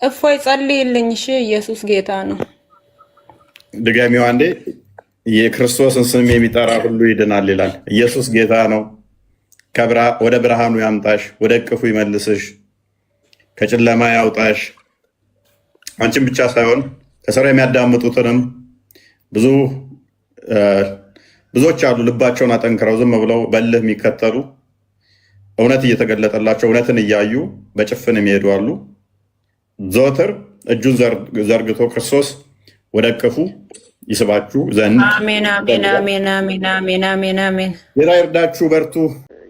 እፎይ ጸልይልኝ። እሺ ኢየሱስ ጌታ ነው። ድጋሚው አንዴ የክርስቶስን ስም የሚጠራ ሁሉ ይድናል ይላል። ኢየሱስ ጌታ ነው። ወደ ብርሃኑ ያምጣሽ፣ ወደ እቅፉ ይመልስሽ፣ ከጨለማ ያውጣሽ። አንቺን ብቻ ሳይሆን ከስራ የሚያዳምጡትንም ብዙዎች አሉ ልባቸውን አጠንክረው ዝም ብለው በልህ የሚከተሉ እውነት እየተገለጠላቸው እውነትን እያዩ በጭፍን የሚሄዱ አሉ። ዘወትር እጁን ዘርግቶ ክርስቶስ ወደ እቅፉ ይስባችሁ ዘንድ አሜን፣ አሜን፣ አሜን፣ አሜን፣ አሜን፣ አሜን፣ አሜን። ጌታ ይርዳችሁ፣ በርቱ።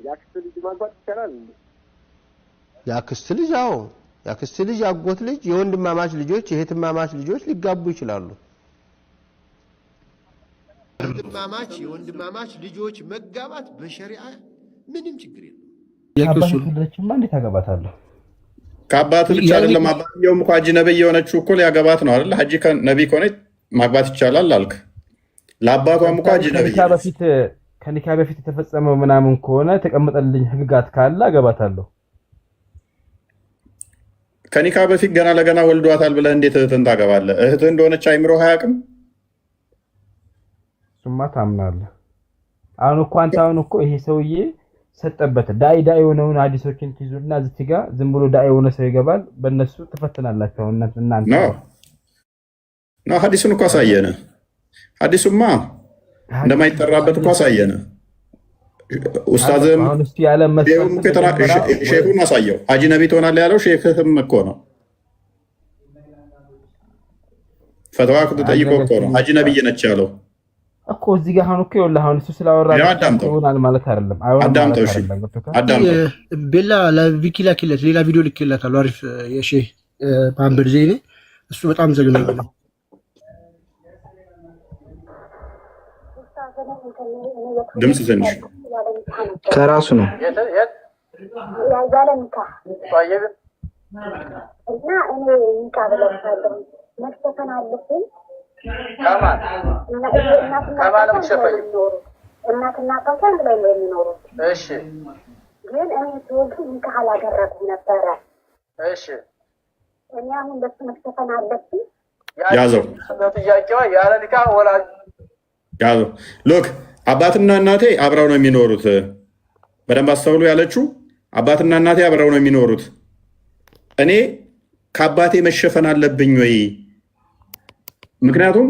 ያክስት ልጅ ማግባት ይቻላል? ያክስት ልጅ አዎ፣ ያክስት ልጅ፣ አጎት ልጅ፣ የወንድማማች ልጆች፣ የእህትማማች ልጆች ሊጋቡ ይችላሉ። የወንድማማች ልጆች መጋባት በሸሪዓ ምንም ችግር የለም። ያክስቱልችማ እንዴት አገባታለሁ? ከአባት ብቻ አይደለም። አባትየውም እኮ ሀጂ ነብይ የሆነችው እኮ ሊያገባት ነው አይደል? ሀጂ ነብይ ከሆነች ማግባት ይቻላል አልክ። ለአባቷም እኮ ሀጂ ነብይ ከኒካ በፊት የተፈጸመው ምናምን ከሆነ ተቀምጠልኝ ህግጋት ካለ አገባታለሁ። ከኒካ በፊት ገና ለገና ወልዷታል ብለህ እንዴት እህትን ታገባለህ? እህትህ እንደሆነች አይምሮ አያውቅም? እሱማ ታምናለህ። አሁን እኮ ይሄ ሰውዬ ሰጠበት ዳይ የሆነውን ሐዲሶችን ትይዙና እዚህ ጋር ዝም ብሎ ዳይ የሆነ ሰው ይገባል። በእነሱ ትፈተናላችሁ እናንተ ነው። ሐዲሱን እኮ አሳየነ። ሐዲሱማ እንደማይጠራበት እኮ አሳየነ። ኡስታዝም ሼኹን አሳየው። ሀጂ ነቢ ትሆናለህ ያለው ሼኽህም እኮ ነው። ፈትዋ ተጠይቆ እኮ ነው ሀጂ ነብይ ነች ያለው እኮ እዚህ ጋር። አሁን እኮ ይኸውልህ አሁን እሱ ስላወራ ይሆናል ማለት አይደለም። አዳምጠው። እሺ አዳምጠው። ቤላ ለቪኪ ላኪለት ሌላ ቪዲዮ ልክለታለሁ። አሪፍ የሼህ ፓምበር ዜኔ እሱ በጣም ዘግናኝ ነው። ድምጽ ትንሽ ከራሱ ነው እናትና አባቷ አንድ ላይ ነው የሚኖሩት። እሺ ግን እኔ ተወልኩ ኒካ አላደረኩም ነበረ። እሺ እኔ አሁን በሱ መሸፈን አለብኝ። ያዘው ጥያቄዋ ያለ ኒካ ወላጅ ያዘው። ሎክ አባትና እናቴ አብረው ነው የሚኖሩት። በደንብ አስተውሉ ያለችው አባትና እናቴ አብረው ነው የሚኖሩት። እኔ ከአባቴ መሸፈን አለብኝ ወይ? ምክንያቱም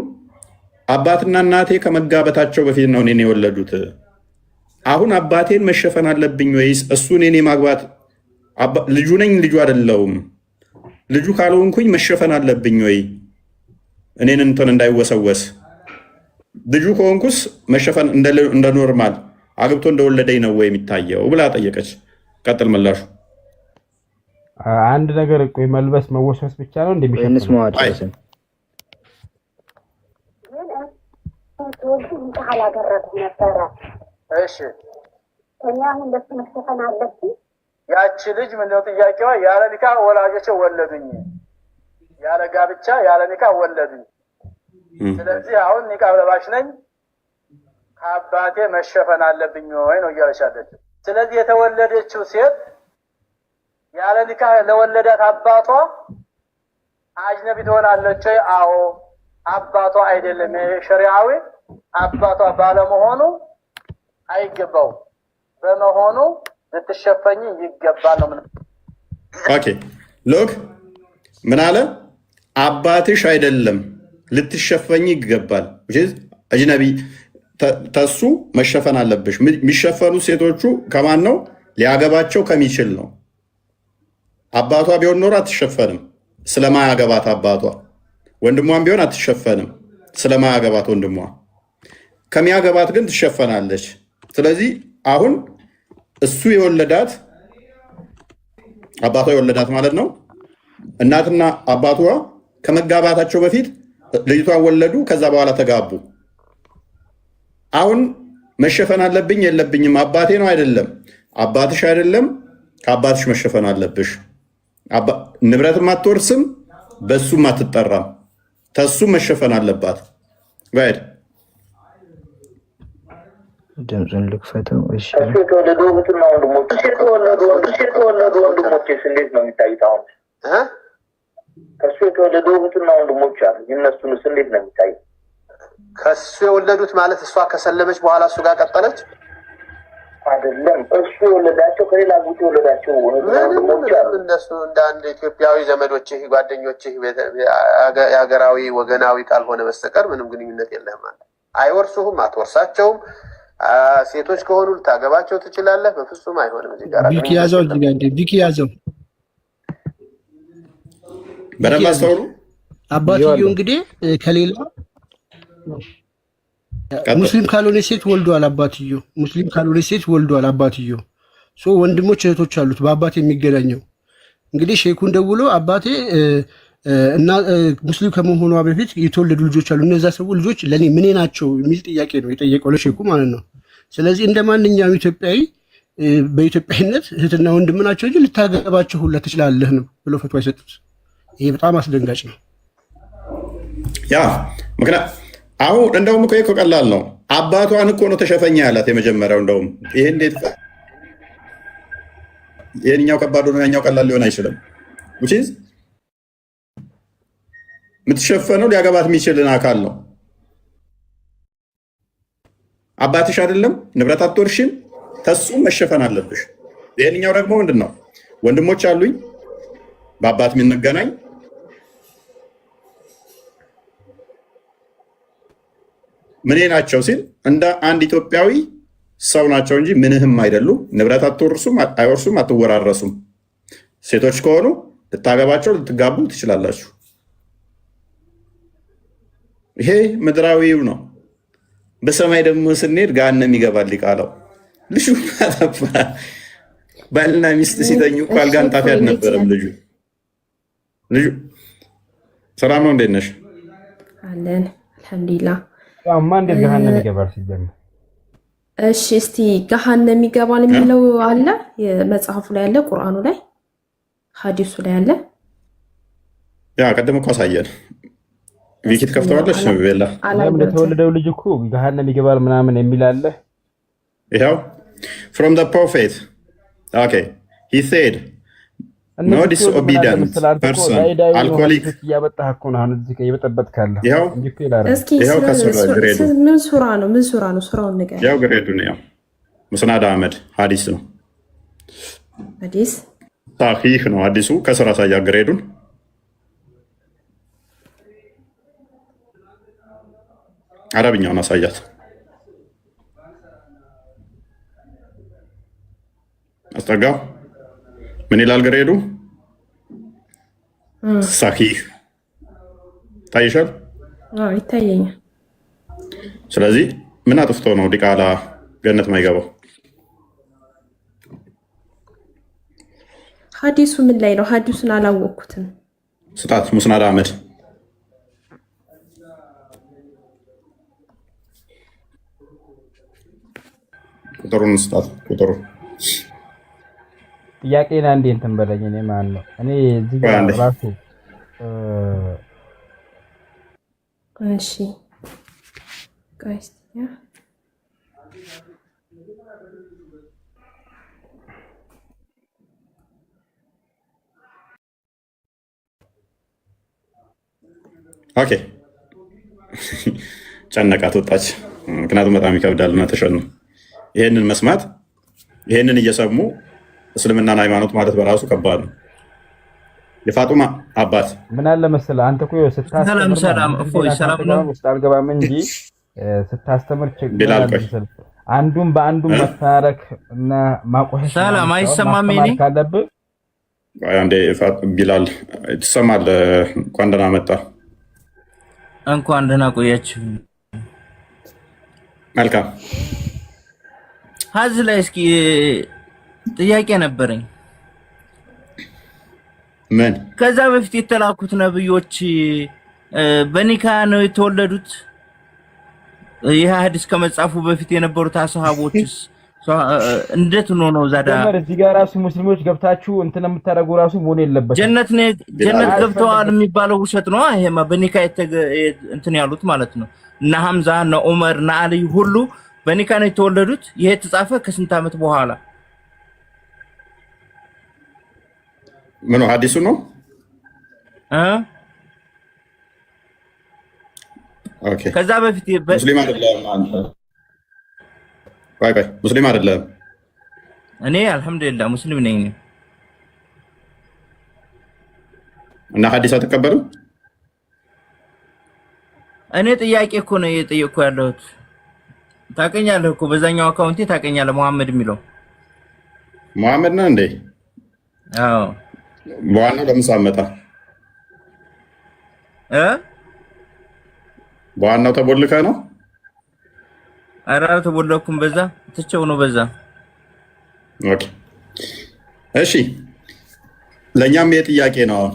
አባትና እናቴ ከመጋበታቸው በፊት ነው እኔን የወለዱት። አሁን አባቴን መሸፈን አለብኝ ወይስ እሱን እኔ ማግባት? ልጁ ነኝ ልጁ አይደለሁም። ልጁ ካልሆንኩኝ መሸፈን አለብኝ ወይ? እኔን እንትን እንዳይወሰወስ። ልጁ ከሆንኩስ መሸፈን እንደ ኖርማል አግብቶ እንደወለደኝ ነው ወይ የሚታየው ብላ ጠየቀች። ቀጥል ምላሹ። አንድ ነገር ቆይ መልበስ መወሰስ ብቻ ነው እንደሚሸፈን አላደረኩም ነበረ። እሺ እኔ አሁን በሱ መሸፈን አለብኝ። ያቺ ልጅ ምንድነው ጥያቄዋ? ያለ ኒካ ወላጆቼ ወለዱኝ፣ ያለ ጋብቻ ያለ ኒካ ወለዱኝ። ስለዚህ አሁን ኒካ ለባሽ ነኝ፣ ከአባቴ መሸፈን አለብኝ ወይ ነው እያለች ያለችው። ስለዚህ የተወለደችው ሴት ያለ ኒካ ለወለዳት አባቷ አጅነቢ ትሆናለች ወይ? አዎ አባቷ አይደለም ሸሪዓዊ አባቷ ባለመሆኑ አይገባውም። በመሆኑ ልትሸፈኝ ይገባል ነው። ኦኬ ሎክ ምን አለ? አባትሽ አይደለም ልትሸፈኝ ይገባል። አጅነቢ ተሱ መሸፈን አለብሽ። የሚሸፈኑ ሴቶቹ ከማን ነው? ሊያገባቸው ከሚችል ነው። አባቷ ቢሆን ኖሮ አትሸፈንም፣ ስለማያገባት አባቷ። ወንድሟም ቢሆን አትሸፈንም፣ ስለማያገባት ወንድሟ። ከሚያገባት ግን ትሸፈናለች። ስለዚህ አሁን እሱ የወለዳት አባቷ የወለዳት ማለት ነው። እናትና አባቷ ከመጋባታቸው በፊት ልጅቷን ወለዱ፣ ከዛ በኋላ ተጋቡ። አሁን መሸፈን አለብኝ የለብኝም? አባቴ ነው አይደለም? አባትሽ አይደለም፣ ከአባትሽ መሸፈን አለብሽ። ንብረትም አትወርስም፣ በሱም አትጠራም፣ ተሱም መሸፈን አለባት። ጋይድ ድምፁን ልክፈተው። እሺ የተወለዱ እህትና ወንድሞች የተወለዱ ወንድሞችስ እንዴት ነው የሚታዩት? አሁን ከሱ የተወለዱ እህትና ወንድሞች አሉ። እነሱንስ እንዴት ነው የሚታየው? ከሱ የወለዱት ማለት እሷ ከሰለመች በኋላ እሱ ጋር ቀጠለች አይደለም። እሱ የወለዳቸው ከሌላ ቦታ የወለዳቸው ወንድሞች አሉ። እነሱ እንደ አንድ ኢትዮጵያዊ ዘመዶችህ ጓደኞችህ የሀገራዊ ወገናዊ ካልሆነ በስተቀር ምንም ግንኙነት የለህም ማለት አይወርሱህም፣ አትወርሳቸውም። ሴቶች ከሆኑ ልታገባቸው ትችላለህ። በፍጹም አይሆንም። እዚህ ጋር ቪኪ ያዘው ቪኪ ያዘው በደንብ አስተውሉ። አባትየው እንግዲህ ከሌላ ሙስሊም ካልሆነ ሴት ወልዷል። አባትየው ሙስሊም ካልሆነ ሴት ወልዷል። አባትየው ወንድሞች እህቶች አሉት በአባቴ የሚገናኘው። እንግዲህ ሼኩን ደውሎ አባቴ እና ሙስሊም ከመሆኗ በፊት የተወለዱ ልጆች አሉ፣ እነዛ ሰው ልጆች ለኔ ምን ናቸው የሚል ጥያቄ ነው የጠየቀው ለሼኩ ማለት ነው። ስለዚህ እንደ ማንኛውም ኢትዮጵያዊ በኢትዮጵያዊነት እህትና ወንድም ናቸው እንጂ ልታገባቸው ሁላ ትችላለህ ነው ብሎ ፈትዋ የሰጡት። ይሄ በጣም አስደንጋጭ ነው። ያ ምክንያት አሁን እንደውም እኮ ቀላል ነው። አባቷን እኮ ነው ተሸፈኛ ያላት የመጀመሪያው። እንደውም ይሄ እንዴት የኛው ከባድ ነው ያኛው ቀላል ሊሆን አይችልም። which is የምትሸፈነው ሊያገባት የሚችልን አካል ነው። አባትሽ አይደለም ንብረት አትወርሽም፣ ተሱም መሸፈን አለብሽ። ይሄንኛው ደግሞ ምንድነው ወንድሞች አሉኝ በአባት የምንገናኝ ምን ናቸው ሲል እንደ አንድ ኢትዮጵያዊ ሰው ናቸው እንጂ ምንህም አይደሉም። ንብረት አትወርሱም፣ አይወርሱም፣ አትወራረሱም። ሴቶች ከሆኑ ልታገባቸው ልትጋቡ ትችላላችሁ። ይሄ ምድራዊው ነው። በሰማይ ደግሞ ስንሄድ ገሃነም ይገባል ሊቃለው። ልጁ አጠፋ። ባልና ሚስት ሲተኙ እኮ አልጋ አንጣፊ አልነበረም ልጁ። ሰላም ነው፣ እንዴት ነሽ? አለን አልሐምዱሊላህ። ማን እንደ ገሃነም ይገባል ሲጀምር? እሺ እስቲ ገሃነም ይገባል የሚለው አለ መጽሐፉ ላይ አለ፣ ቁርአኑ ላይ ሐዲሱ ላይ አለ። ያ ቀደም እኮ አሳየን። ቪኪት ከፍተዋለሽ ነው ቤላ ለምን ለተወለደው ልጅ እኮ ገሃነም ይገባል ምናምን የሚል አለ። ይሄው from the prophet okay he said no disobedient person alcoholic ያበጣህ እኮ ነው አሁን እዚህ ከየበጠበጥ ካለ ይሄው እንጂ እኮ ይላል። ይሄው ከስራ ግሬዱ ምን ሱራ ነው? ምን ሱራ ነው? ሱራውን ነገር ያው ግሬዱ ነው። ያው ሙስናድ አህመድ ሐዲስ ነው። ሐዲስ ታሂህ ነው ሐዲሱ ከስራ ሳያ ግሬዱን አረብኛውን አሳያት። አስጠጋው ምን ይላል ግሬዱ? ሳሂህ ታይሻል? አዎ ይታየኛል። ስለዚህ ምን አጥፍቶ ነው ዲቃላ ገነት ማይገባው? ሐዲሱ ምን ላይ ነው? ሐዲሱን አላወቅኩትም። ስጣት ሙስናድ አህመድ ቁጥሩን ስጣት። ቁጥሩ ጥያቄና እንዴ እንትን በለኝ። እኔ ማን ነው እኔ እዚህ ጋር ራሱ እሺ ጋይስቲያ ኦኬ ጨነቃት ወጣች። ምክንያቱም በጣም ይከብዳል እና ተሸኑ ይሄንን መስማት ይሄንን እየሰሙ እስልምናን ሃይማኖት ማለት በራሱ ከባድ ነው። የፋጡማ አባት ምን አለ መሰለህ አንተ እኮ ስታስተምር ሰላም ነው ውስጥ አልገባም እንጂ ስታስተምር ቢላል ቆይ አንዱን በአንዱ መታረክ እና ማቆሸሽ ሰላም አይሰማም። እኔ ካለብህ አንዴ ቢላል ትሰማል። እንኳን ደህና መጣ። እንኳን ደህና ቆያችሁ። መልካም ሀዝ ላይ እስኪ ጥያቄ ነበረኝ። ምን ከዛ በፊት የተላኩት ነብዮች በኒካ ነው የተወለዱት? ይህ ሐዲስ ከመጻፉ በፊት የነበሩት አስሐቦችስ እንዴት ነው ዛዳ? እዚህ ጋር ራሱ ሙስሊሞች ገብታችሁ እንትን የምታደርጉ ራሱ መሆን የለበትም። ጀነት ገብተዋል የሚባለው ውሸት ነው። ይሄማ በኒካ እንትን ያሉት ማለት ነው። እና ሐምዛ እና ዑመር እና አሊ ሁሉ በኒካ ነው የተወለዱት። ይሄ የተጻፈ ከስንት ዓመት በኋላ? ምን ሐዲሱ ነው? ኦኬ ከዛ በፊት ሙስሊም አይደለም አንተ? ቆይ ሙስሊም አይደለም? እኔ አልሐምዱሊላህ ሙስሊም ነኝ። እና ሐዲስ አትቀበልም? እኔ ጥያቄ እኮ ነው እየጠየቅኩ ያለሁት። ታውቀኛለህ እኮ በዛኛው አካውንቴ ታውቀኛለህ። መሐመድ የሚለው መሐመድ ነው እንዴ? አዎ። በዋናው ለምን ሳመጣ በዋናው ተቦልከ ነው? ኧረ ተቦለኩም። በዛ ትቼው ነው በዛ። ኦኬ እሺ፣ ለእኛም የጥያቄ ነው አሁን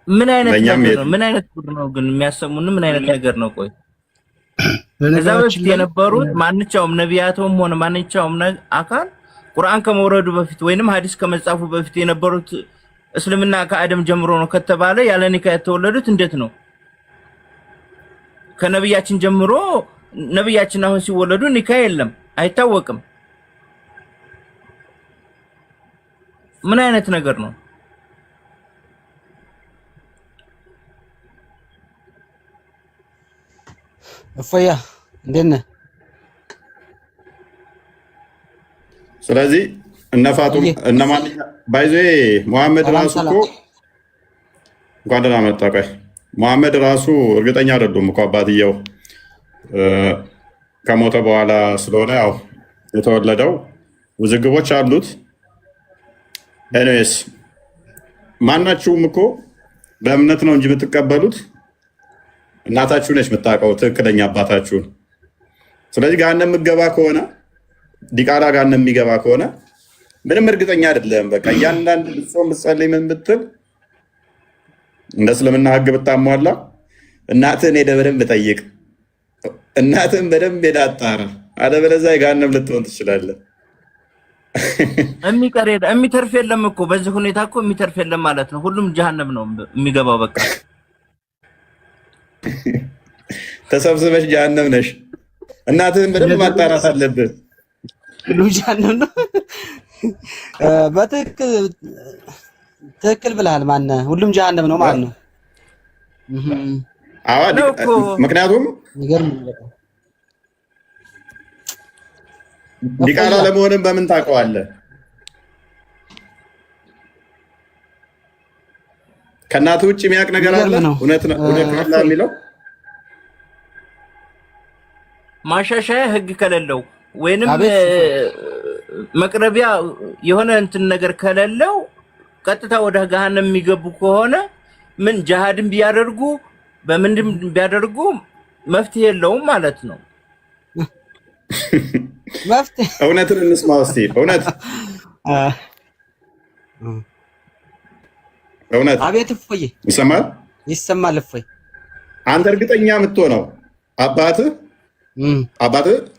ምን አይነት ነገር ነው? ምን አይነት ጉድ ነው ግን የሚያሰሙን? ምን አይነት ነገር ነው? ቆይ ከዛ በፊት የነበሩት ማንኛውም ነቢያቶም ሆነ ማንኛውም አካል ቁርአን ከመውረዱ በፊት ወይንም ሐዲስ ከመጻፉ በፊት የነበሩት እስልምና ከአደም ጀምሮ ነው ከተባለ ያለ ኒካ የተወለዱት እንዴት ነው? ከነብያችን ጀምሮ ነብያችን አሁን ሲወለዱ ኒካ የለም፣ አይታወቅም። ምን አይነት ነገር ነው? እፎያ እንዴት ነህ? ስለዚህ እነፋጡም እነማን ባይዘ መሐመድ ራሱ እኮ እንኳን ደህና መጣ። ቆይ መሐመድ ራሱ እርግጠኛ አይደሉም እኮ አባትየው ከሞተ በኋላ ስለሆነ ያው የተወለደው ውዝግቦች አሉት። ኤኒዌይስ ማናችሁም እኮ በእምነት ነው እንጂ የምትቀበሉት እናታችሁ ነች የምታውቀው ትክክለኛ አባታችሁን። ስለዚህ ገሃነም የምትገባ ከሆነ ዲቃላ ገሃነም የሚገባ ከሆነ ምንም እርግጠኛ አይደለም። በቃ እያንዳንድ ብጾም ብጸልይ ምን ብትል እንደ እስልምና ሕግ ብታሟላ እናትህን ሄደህ በደንብ ጠይቅ፣ እናትህን በደንብ ሄደህ አጣራ። አለበለዚያ ገሃነም ልትሆን ትችላለህ። የሚተርፍ የለም እኮ በዚህ ሁኔታ እኮ የሚተርፍ የለም ማለት ነው። ሁሉም ጀሃነም ነው የሚገባው። በቃ ተሰብስበሽ ጀሃነም ነሽ። እናትህን በደንብ ማጣራት አለብህ። ሁሉም ጀሃነም ነው። ትክክል ብለሃል። ማነህ? ሁሉም ጀሃነም ነው ማለት ነው። ምክንያቱም ዲቃላ ለመሆንም በምን ታውቀዋለህ? ከእናትህ ውጭ የሚያውቅ ነገር አለ? እውነት ነው የሚለው ማሻሻያ ህግ ከሌለው ወይንም መቅረቢያ የሆነ እንትን ነገር ከሌለው ቀጥታ ወደ ገሃነም የሚገቡ ከሆነ ምን ጂሃድን ቢያደርጉ በምንድን ቢያደርጉ መፍትሄ የለውም ማለት ነው። እውነትን እንስማ እስቲ። እውነት አቤት እፎዬ፣ ይሰማል? ይሰማል እፎይ። አንተ እርግጠኛ የምትሆነው አባትህ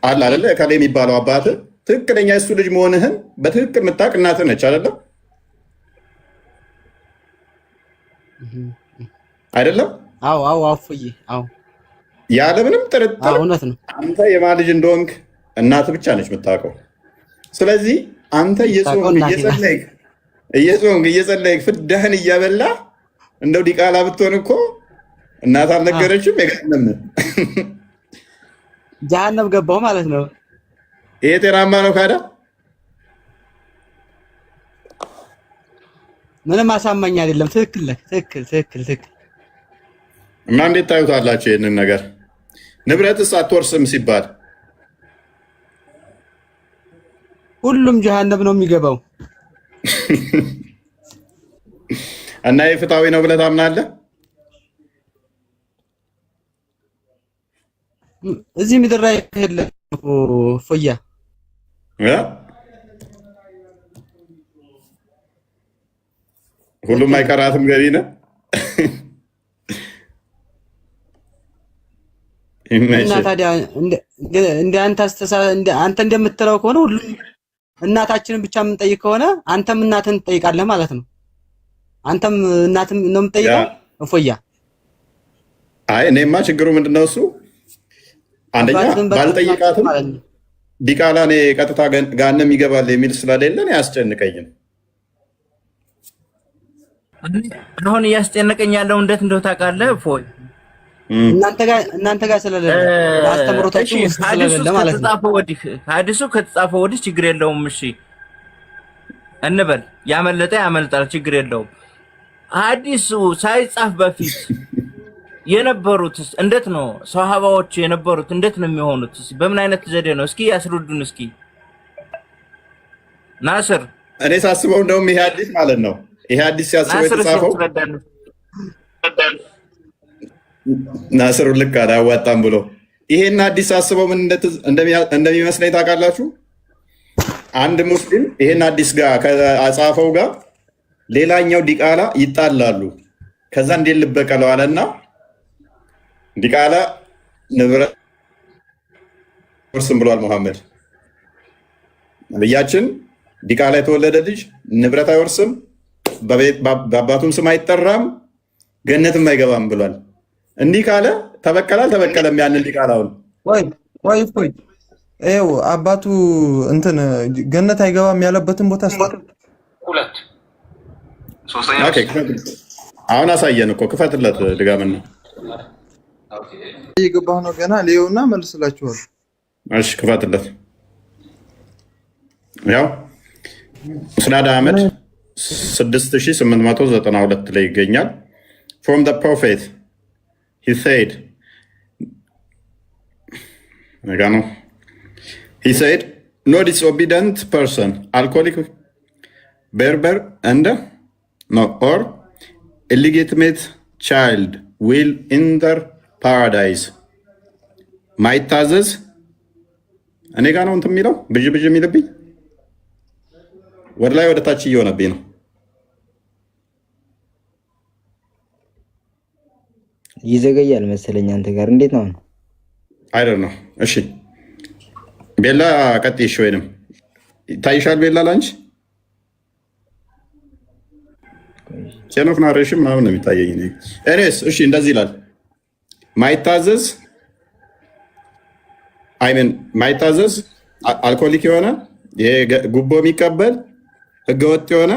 አለ አይደለ? እከሌ የሚባለው አባትህ ትክክለኛ የሱ ልጅ መሆንህን በትክክል የምታውቅ እናትህ ነች አይደለም? አይደለም? አዎ እፎዬ፣ አዎ። ያለምንም ጥርጥር አንተ የማን ልጅ እንደሆንክ እናትህ ብቻ ነች የምታውቀው። ስለዚህ አንተ እየጸለይክ ፍዳህን እያበላ እንደው ዲቃላ ብትሆን እኮ እናት አልነገረችም። የገሃነም ጀሃነም ገባሁ ማለት ነው። ይሄ ጤናማ ነው ካዳ? ምንም አሳማኝ አይደለም። ትክክል ነህ። ትክክል። እና እንዴት ታዩታላችሁ ይህንን ነገር? ንብረትስ አትወርስም ሲባል ሁሉም ጀሃነም ነው የሚገባው። እና ይህ ፍትሃዊ ነው ብለህ ታምናለህ? እዚህ ምድር ላይ የለም ፎያ። ሁሉም አይቀራትም ገቢ ነው። እና ታዲያ እንደ አንተ እንደምትለው ከሆነ ሁሉም እናታችንን ብቻ የምንጠይቅ ከሆነ አንተም እናትህን ትጠይቃለህ ማለት ነው። አንተም እናትህን ነው የምትጠይቀው እፎያ። አይ እኔማ ችግሩ ምንድነው እሱ አንደኛ ባልጠይቃትም ዲቃላ እኔ ቀጥታ ገሃነም ይገባል የሚል ስለሌለን አያስጨንቀኝም። አሁን እያስጨነቀኝ ያለው እንዴት እንደው ታውቃለህ? ፎይ እናንተ ጋር ስለሌለ አስተምሮታችሁ ስለሌለ ማለት ነው። ሐዲሱ ከተጻፈው ወዲህ ችግር የለውም። እሺ እንበል ያመለጠ ያመልጣል፣ ችግር የለውም። ሐዲሱ ሳይጻፍ በፊት የነበሩት እንዴት ነው? ሷሃባዎች የነበሩት እንዴት ነው የሚሆኑት? በምን አይነት ዘዴ ነው? እስኪ ያስሩዱን። እስኪ ናስር። እኔ ሳስበው እንደውም ይሄ ሐዲስ ማለት ነው ይሄ ሐዲስ ሲያስበው የተጻፈው ናስሩ ልክ አላዋጣም ብሎ ይሄን ሐዲስ ሳስበው ምን እንደሚመስለኝ ታውቃላችሁ? አንድ ሙስሊም ይሄን ሐዲስ ጋር ከአጻፈው ጋር ሌላኛው ዲቃላ ይጣላሉ። ከዛ እንዴት ልበቀለው አለና ዲቃላ ንብረት ወርስም ብሏል መሐመድ ነብያችን። ዲቃላ የተወለደ ልጅ ንብረት አይወርስም፣ በአባቱም ስም አይጠራም፣ ገነትም አይገባም ብሏል። እንዲህ ካለ ተበቀላል ተበቀለም ያንን ዲቃላውን ወይ ይኸው አባቱ እንትን ገነት አይገባም ያለበትን ቦታ ሁለት ሶስተኛ አሁን አሳየን እኮ ክፈትለት ድጋምና እየገባህ ነው ገና ሊዮና መልስላችኋል። እሺ ክፈትለት። ያው ሙስናድ አህመድ 6892 ላይ ይገኛል። From the prophet he said no disobedient person, alcoholic, berber and or illegitimate child will enter paradise. ማይታዘዝ እኔ ጋር ነው እንትን የሚለው ብዥ የሚልብኝ ወደ ላይ ወደ ታች እየሆነብኝ ነው። ይዘገያል መሰለኝ አንተ ጋር እንዴት ነው? አይደል ነው። እሺ ቤላ ቀጥይሽ ወይንም ይታይሻል። ቤላ ላንቺ ቼን ኦፍ ናሬሽን ምናምን ነው የሚታየኝ እኔ። ኤኒዌይስ እሺ እንደዚህ ይላል። ማይታዘዝ አልኮሊክ የሆነ ይሄ ጉቦ የሚቀበል ህገወጥ የሆነ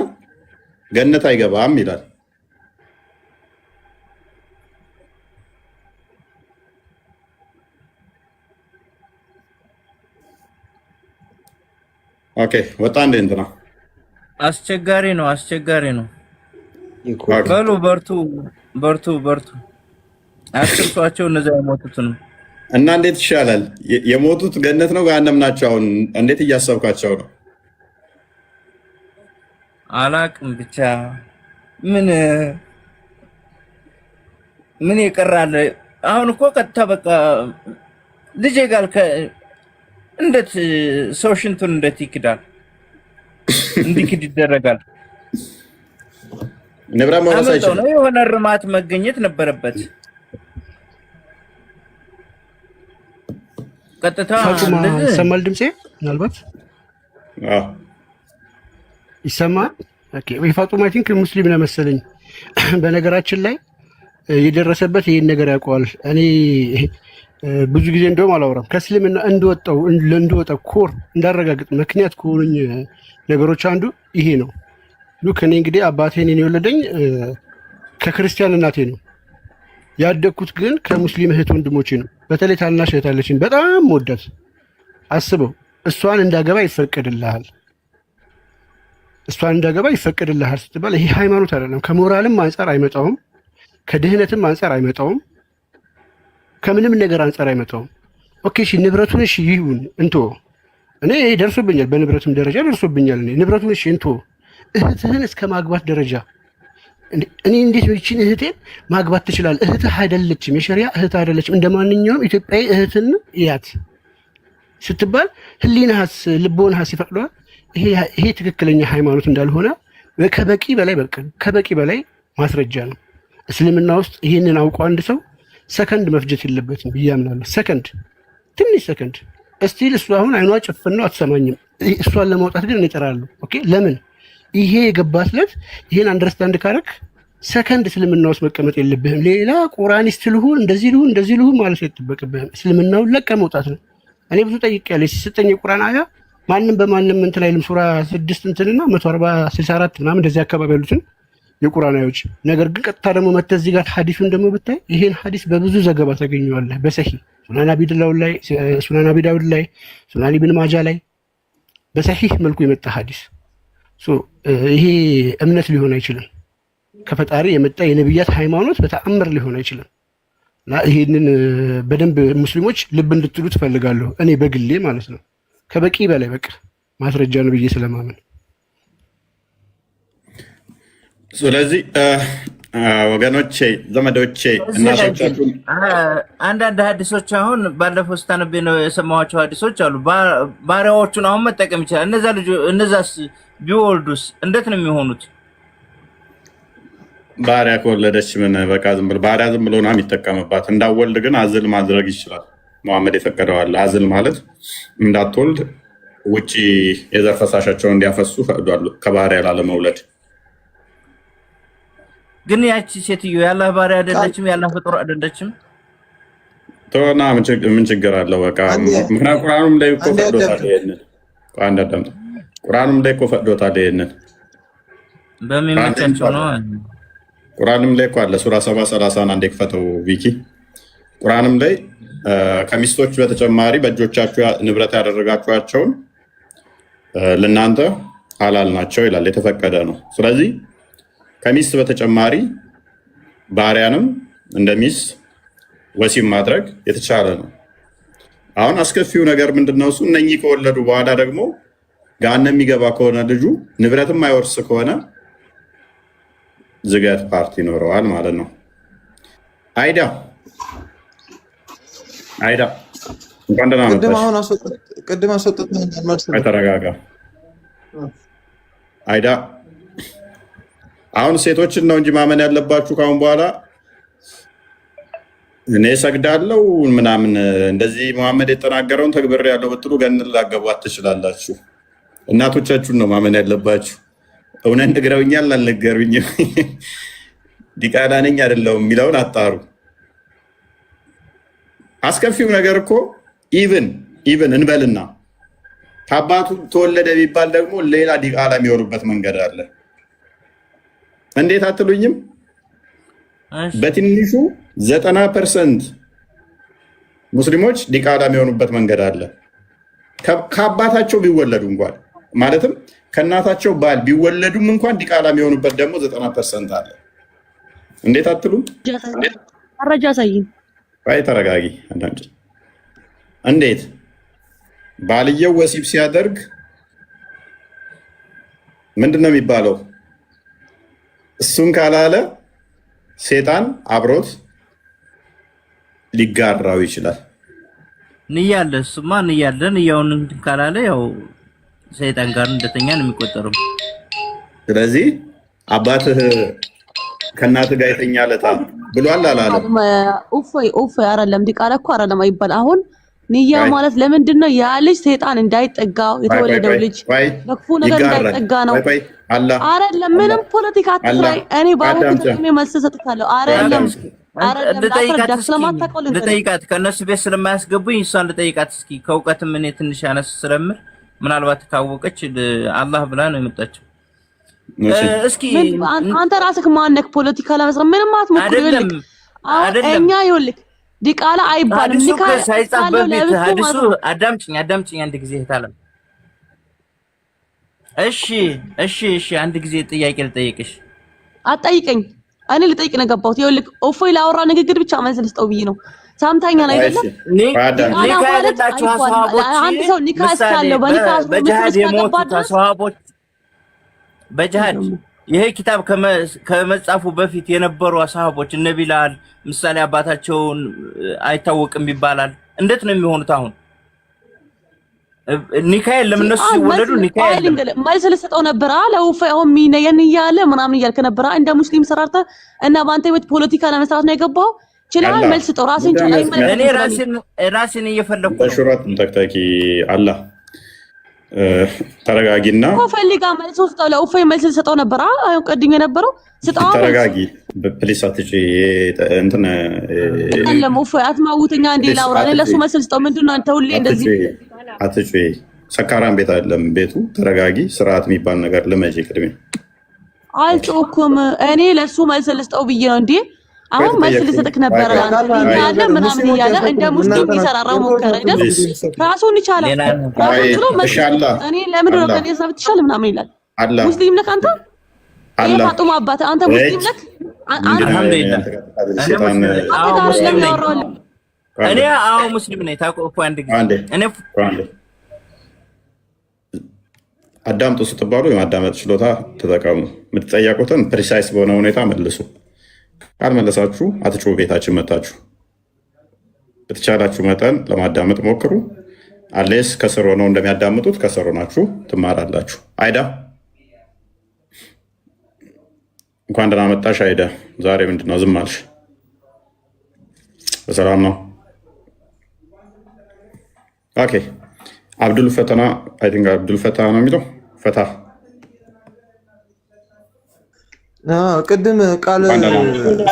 ገነት አይገባም ይላል። ኦኬ ወጣ እንደ እንትና አስቸጋሪ ነው። በሉ በርቱ አትርሷቸው። እነዚያ የሞቱትን እና እንዴት ይሻላል? የሞቱት ገነት ነው ገሃነም ናቸው? አሁን እንዴት እያሰብካቸው ነው? አላቅም ብቻ ምን ይቀራል? አሁን እኮ ቀጥታ በቃ ልጄ ጋር እንዴት ሰው ሽንቱን እንዴት ይክዳል? እንዲክድ ይደረጋል? ንብረት መውረስ አይችልም። የሆነ እርማት መገኘት ነበረበት። ቀጥታ ይሰማል ድምጼ? ምናልባት ይሰማል። ኦኬ ፋጡማ አይ ቲንክ ሙስሊም ነው መሰለኝ። በነገራችን ላይ የደረሰበት ይሄን ነገር ያውቀዋል። እኔ ብዙ ጊዜ እንደውም አላወራም። ከእስልምና እንደወጣው ኮር እንዳረጋግጥ ምክንያት ከሆኑኝ ነገሮች አንዱ ይሄ ነው። ሉክ እኔ እንግዲህ አባቴ እኔን የወለደኝ ከክርስቲያን እናቴ ነው። ያደግኩት ግን ከሙስሊም እህት ወንድሞቼ ነው። በተለይ ታናሽ እህት አለችኝ በጣም ወዳት። አስበው እሷን እንዳገባ ይፈቀድልሃል ስትባል ይሄ ሃይማኖት አይደለም። ከሞራልም አንጻር አይመጣውም፣ ከድህነትም አንጻር አይመጣውም፣ ከምንም ነገር አንጻር አይመጣውም። ኦኬ እሺ ንብረቱን እሺ ይሁን እንቶ እኔ ደርሶብኛል፣ በንብረቱም ደረጃ ደርሶብኛል። እኔ ንብረቱን እሺ እንቶ እህትህን እስከ ማግባት ደረጃ እኔ እንዴት ነው ይቺን እህቴን ማግባት ትችላለህ? እህትህ አይደለችም፣ የሸሪያ እህት አይደለችም፣ እንደማንኛውም ኢትዮጵያዊ እህትን ያት ስትባል ህሊናስ ልቦናስ ይፈቅደዋል? ይሄ ትክክለኛ ሃይማኖት እንዳልሆነ ከበቂ በላይ ማስረጃ ነው። እስልምና ውስጥ ይህንን አውቆ አንድ ሰው ሰከንድ መፍጀት የለበትም ብዬ አምናለሁ። ትንሽ ሰከንድ እስቲል እሱ አሁን አይኗ ጭፍን ነው አትሰማኝም። እሷን ለማውጣት ግን እጠራለሁ። ኦኬ ለምን ይሄ የገባትለት ይሄን አንደርስታንድ ካረክ ሰከንድ እስልምና ውስጥ መቀመጥ የለብህም። ሌላ ቁርአኒስት ልሁን እንደዚህ ልሁን ማለት አይጠበቅብህም። እስልምናውን ለቀ መውጣት ነው። እኔ ብዙ ጠይቄያለሁ። ሲሰጠኝ የቁርአን አያ ማንም በማንም እንትን አይልም። ሱራ 6 እንትንና 140 64 ምናምን እንደዚህ አካባቢ ያሉትን የቁርአናዎች። ነገር ግን ቀጥታ ደግሞ መተህ እዚህ ጋር ሐዲሱን ደግሞ ብታይ ይሄን ሐዲስ በብዙ ዘገባ ታገኘዋለህ። በሰሂህ ሱናን አቢ ዳውድ ላይ፣ ሱናን አቢ ዳውድ ላይ፣ ሱናን ኢብኑ ማጃ ላይ በሰሂህ መልኩ የመጣ ሐዲስ። ይሄ እምነት ሊሆን አይችልም። ከፈጣሪ የመጣ የነብያት ሃይማኖት በተአምር ሊሆን አይችልም። እና ይሄንን በደንብ ሙስሊሞች ልብ እንድትሉ ትፈልጋለሁ። እኔ በግሌ ማለት ነው ከበቂ በላይ በቃ ማስረጃ ነው ብዬ ስለማመን። ስለዚህ ወገኖቼ፣ ዘመዶቼ፣ እናቶቻችሁን አንዳንድ ሀዲሶች አሁን ባለፈው ስታነብ ነው የሰማኋቸው ሀዲሶች አሉ። ባሪያዎቹን አሁን መጠቀም ይችላል። እነዛስ ቢወልዱስ እንዴት ነው የሚሆኑት? ባሪያ ከወለደች ምን በቃ ዝም ብሎ ባሪያ ዝም ብሎ ነው የሚጠቀምባት። እንዳወልድ ግን አዝል ማድረግ ይችላል። መሐመድ የፈቀደዋል። አዝል ማለት እንዳትወልድ ውጪ የዘር ፈሳሻቸውን እንዲያፈሱ ፈቅዷል፣ ከባሪያ ላለመውለድ። ግን ያቺ ሴትዮ ያላህ ባሪያ አይደለችም? ያላህ ፍጡር አይደለችም? ተወና ምን ችግር አለው? በቃ ምክንያቱም ቁርአኑም ላይ እኮ ፈቅዶታል ይሄንን። ቁርአኑም ላይ እኮ ፈቅዶታል ይሄንን። በሚመቻቸው ነው። ቁርአንም ላይ እኮ አለ። ሱራ 7:30 አንዴ ክፈተው ቪኪ። ቁርአንም ላይ ከሚስቶች በተጨማሪ በእጆቻችሁ ንብረት ያደረጋችኋቸውን ለእናንተ ሐላል ናቸው ይላል፣ የተፈቀደ ነው። ስለዚህ ከሚስት በተጨማሪ ባሪያንም እንደ ሚስት ወሲብ ማድረግ የተቻለ ነው። አሁን አስከፊው ነገር ምንድነው? እሱ እነኚህ ከወለዱ በኋላ ደግሞ ገሃነም የሚገባ ከሆነ ልጁ ንብረትም አይወርስ ከሆነ ዝገት ፓርቲ ይኖረዋል ማለት ነው። አይዳ እንኳን ደህና መጣሽ። ቅድም አስወጥተኸኛል። መልስ ተረጋጋ። አይዳ አሁን ሴቶችን ነው እንጂ ማመን ያለባችሁ ካሁን በኋላ እኔ ሰግዳለሁ ምናምን እንደዚህ መሐመድ የተናገረውን ተግብር ያለው ብትሉ ገነት ላገቧት ትችላላችሁ። እናቶቻችሁን ነው ማመን ያለባችሁ። እውነት ነግረውኛል አልነገሩኝም፣ ዲቃላ ነኝ አይደለሁም የሚለውን አጣሩ። አስከፊው ነገር እኮ ኢቭን እንበልና ከአባቱ ተወለደ ቢባል ደግሞ ሌላ ዲቃላ የሚሆኑበት መንገድ አለ። እንዴት አትሉኝም? በትንሹ 90% ሙስሊሞች ዲቃላ የሚሆኑበት መንገድ አለ። ከአባታቸው ቢወለዱ እንኳን ማለትም ከእናታቸው ባል ቢወለዱም እንኳን ዲቃላ የሚሆኑበት ደግሞ 90% አለ። እንዴት አትሉም? መረጃ አሳይኝ። አይ ተረጋጊ። አንዳንድ እንዴት ባልየው ወሲብ ሲያደርግ ምንድን ነው የሚባለው? እሱን ካላለ ሴጣን አብሮት ሊጋራው ይችላል። ንያለ እሱማ ንያለ ንያውን ካላለ ያው ሰይጣን ጋር እንደተኛ ነው የሚቆጠረው። ስለዚህ አባትህ ከእናትህ ጋር የተኛ ለታ ብሏል አላለም? ኡፍ አይደለም ዲቃላ እኮ አይደለም አይባል። አሁን ንያ ማለት ለምንድን ነው? ያ ልጅ ሰይጣን እንዳይጠጋው የተወለደው ልጅ በክፉ ነገር እንዳይጠጋ ነው። አይደለም ምንም ፖለቲካ አትፍራይ። እኔ ባንኩ ተጠቅሜ መልስ ሰጥታለሁ። አይደለም ልጠይቃት ከእነሱ ቤት ስለማያስገቡኝ እሷን ልጠይቃት እስኪ። ከእውቀትም እኔ ትንሽ ያነስ ስለምር ምናልባት ካወቀች አላህ ብላ ነው የመጣችው። እስኪ አንተ ራስህ ማነክ ፖለቲካ ለመስራት ምንም አትሞክር። አይደለም እኛ ይኸውልህ ዲቃላ አይባልም። ዲቃላ ሳይጻፍ በፊት ሐዲሱ አዳምጪኝ አንድ ጊዜ ታለም። እሺ አንድ ጊዜ ጥያቄ ልጠይቅሽ። አትጠይቀኝ፣ እኔ ልጠይቅ ነው የገባሁት። ይኸውልህ እፎይ ላወራ ንግግር ብቻ መልስ ልስጠው ብዬ ነው። ሰምታኛል አይደለም? ኒካ ያላችሁ ሰሃቦች አንድ ሰው ኒካ እስካለው በጂሃድ የሞቱ ሰሃቦች በጂሃድ ይሄ ኪታብ ከመጻፉ በፊት የነበሩ ሰሃቦች እነ ቢላል ምሳሌ አባታቸውን አይታወቅም ይባላል። እንዴት ነው የሚሆኑት? አሁን ኒካ የለም እነሱ ሲወለዱ ኒካ የለም። መልስ ልሰጠው ነበር አለ ውፋይ። አሁን ሚነየን እያለ ምናምን እያልከ ነበር እንደ ሙስሊም ሰራርተ እና በአንተ ቤት ፖለቲካ ለመስራት ነው የገባው። ችላል መልስ ስጠው። ራስን ችላይ እኔ ራስን እየፈለኩ ነው። በሹራት ተክተኪ አላህ ተረጋጊና ፈልጋ መልስ ስጠው። ለውፋይ መልስ ልሰጠው ነበር አሁን ቀድም የነበረው ስጠው። ተረጋጊ ፕሊስ። አትጪ እንትን አለም ውፋይ አትማውተኛ እንዴ ላውራ ለሱ መልስ ልሰጠው። ምንድነው አንተ ሁሌ እንደዚህ አትጪ። ሰካራም ቤት አይደለም ቤቱ። ተረጋጊ። ስርዓት የሚባል ነገር ልመጂ ቅድሜ አልጮኩም። እኔ ለሱ መልስ ልስጠው ብዬ ነው እንዴ። አሁን መልስ ልሰጥክ ነበር ያለ ምናምን እያለ እንደ ሙስሊም ሊሰራራው ሞከረ አይደል? ራሱን ይቻላል። እኔ ለምንድን ነው ከኔ ሰብት ይሻል ምናምን ይላል። ሙስሊም ነህ አንተ? የፋጡማ አባት አንተ ሙስሊም ነህ? አልሐምዱሊላህ እኔ አዎ ሙስሊም ነኝ። ታውቀው እኮ አንድ ጊዜ እኔ አዳምጡ ስትባሉ የማዳመጥ ችሎታ ተጠቀሙ። የምትጠየቁትን ፕሪሳይስ በሆነ ሁኔታ መልሱ። ካልመለሳችሁ አትጩሁ። ቤታችን መታችሁ በተቻላችሁ መጠን ለማዳመጥ ሞክሩ። አሌስ ከስር ሆነው እንደሚያዳምጡት ከስር ሆናችሁ ትማራላችሁ። አይዳ እንኳን ደህና መጣሽ አይዳ። ዛሬ ምንድን ነው ዝም አልሽ? በሰላም ነው? ኦኬ። አብዱል ፈተና አይ ቲንክ አብዱል ፈታ ነው የሚለው ፈታ ቅድም ቃል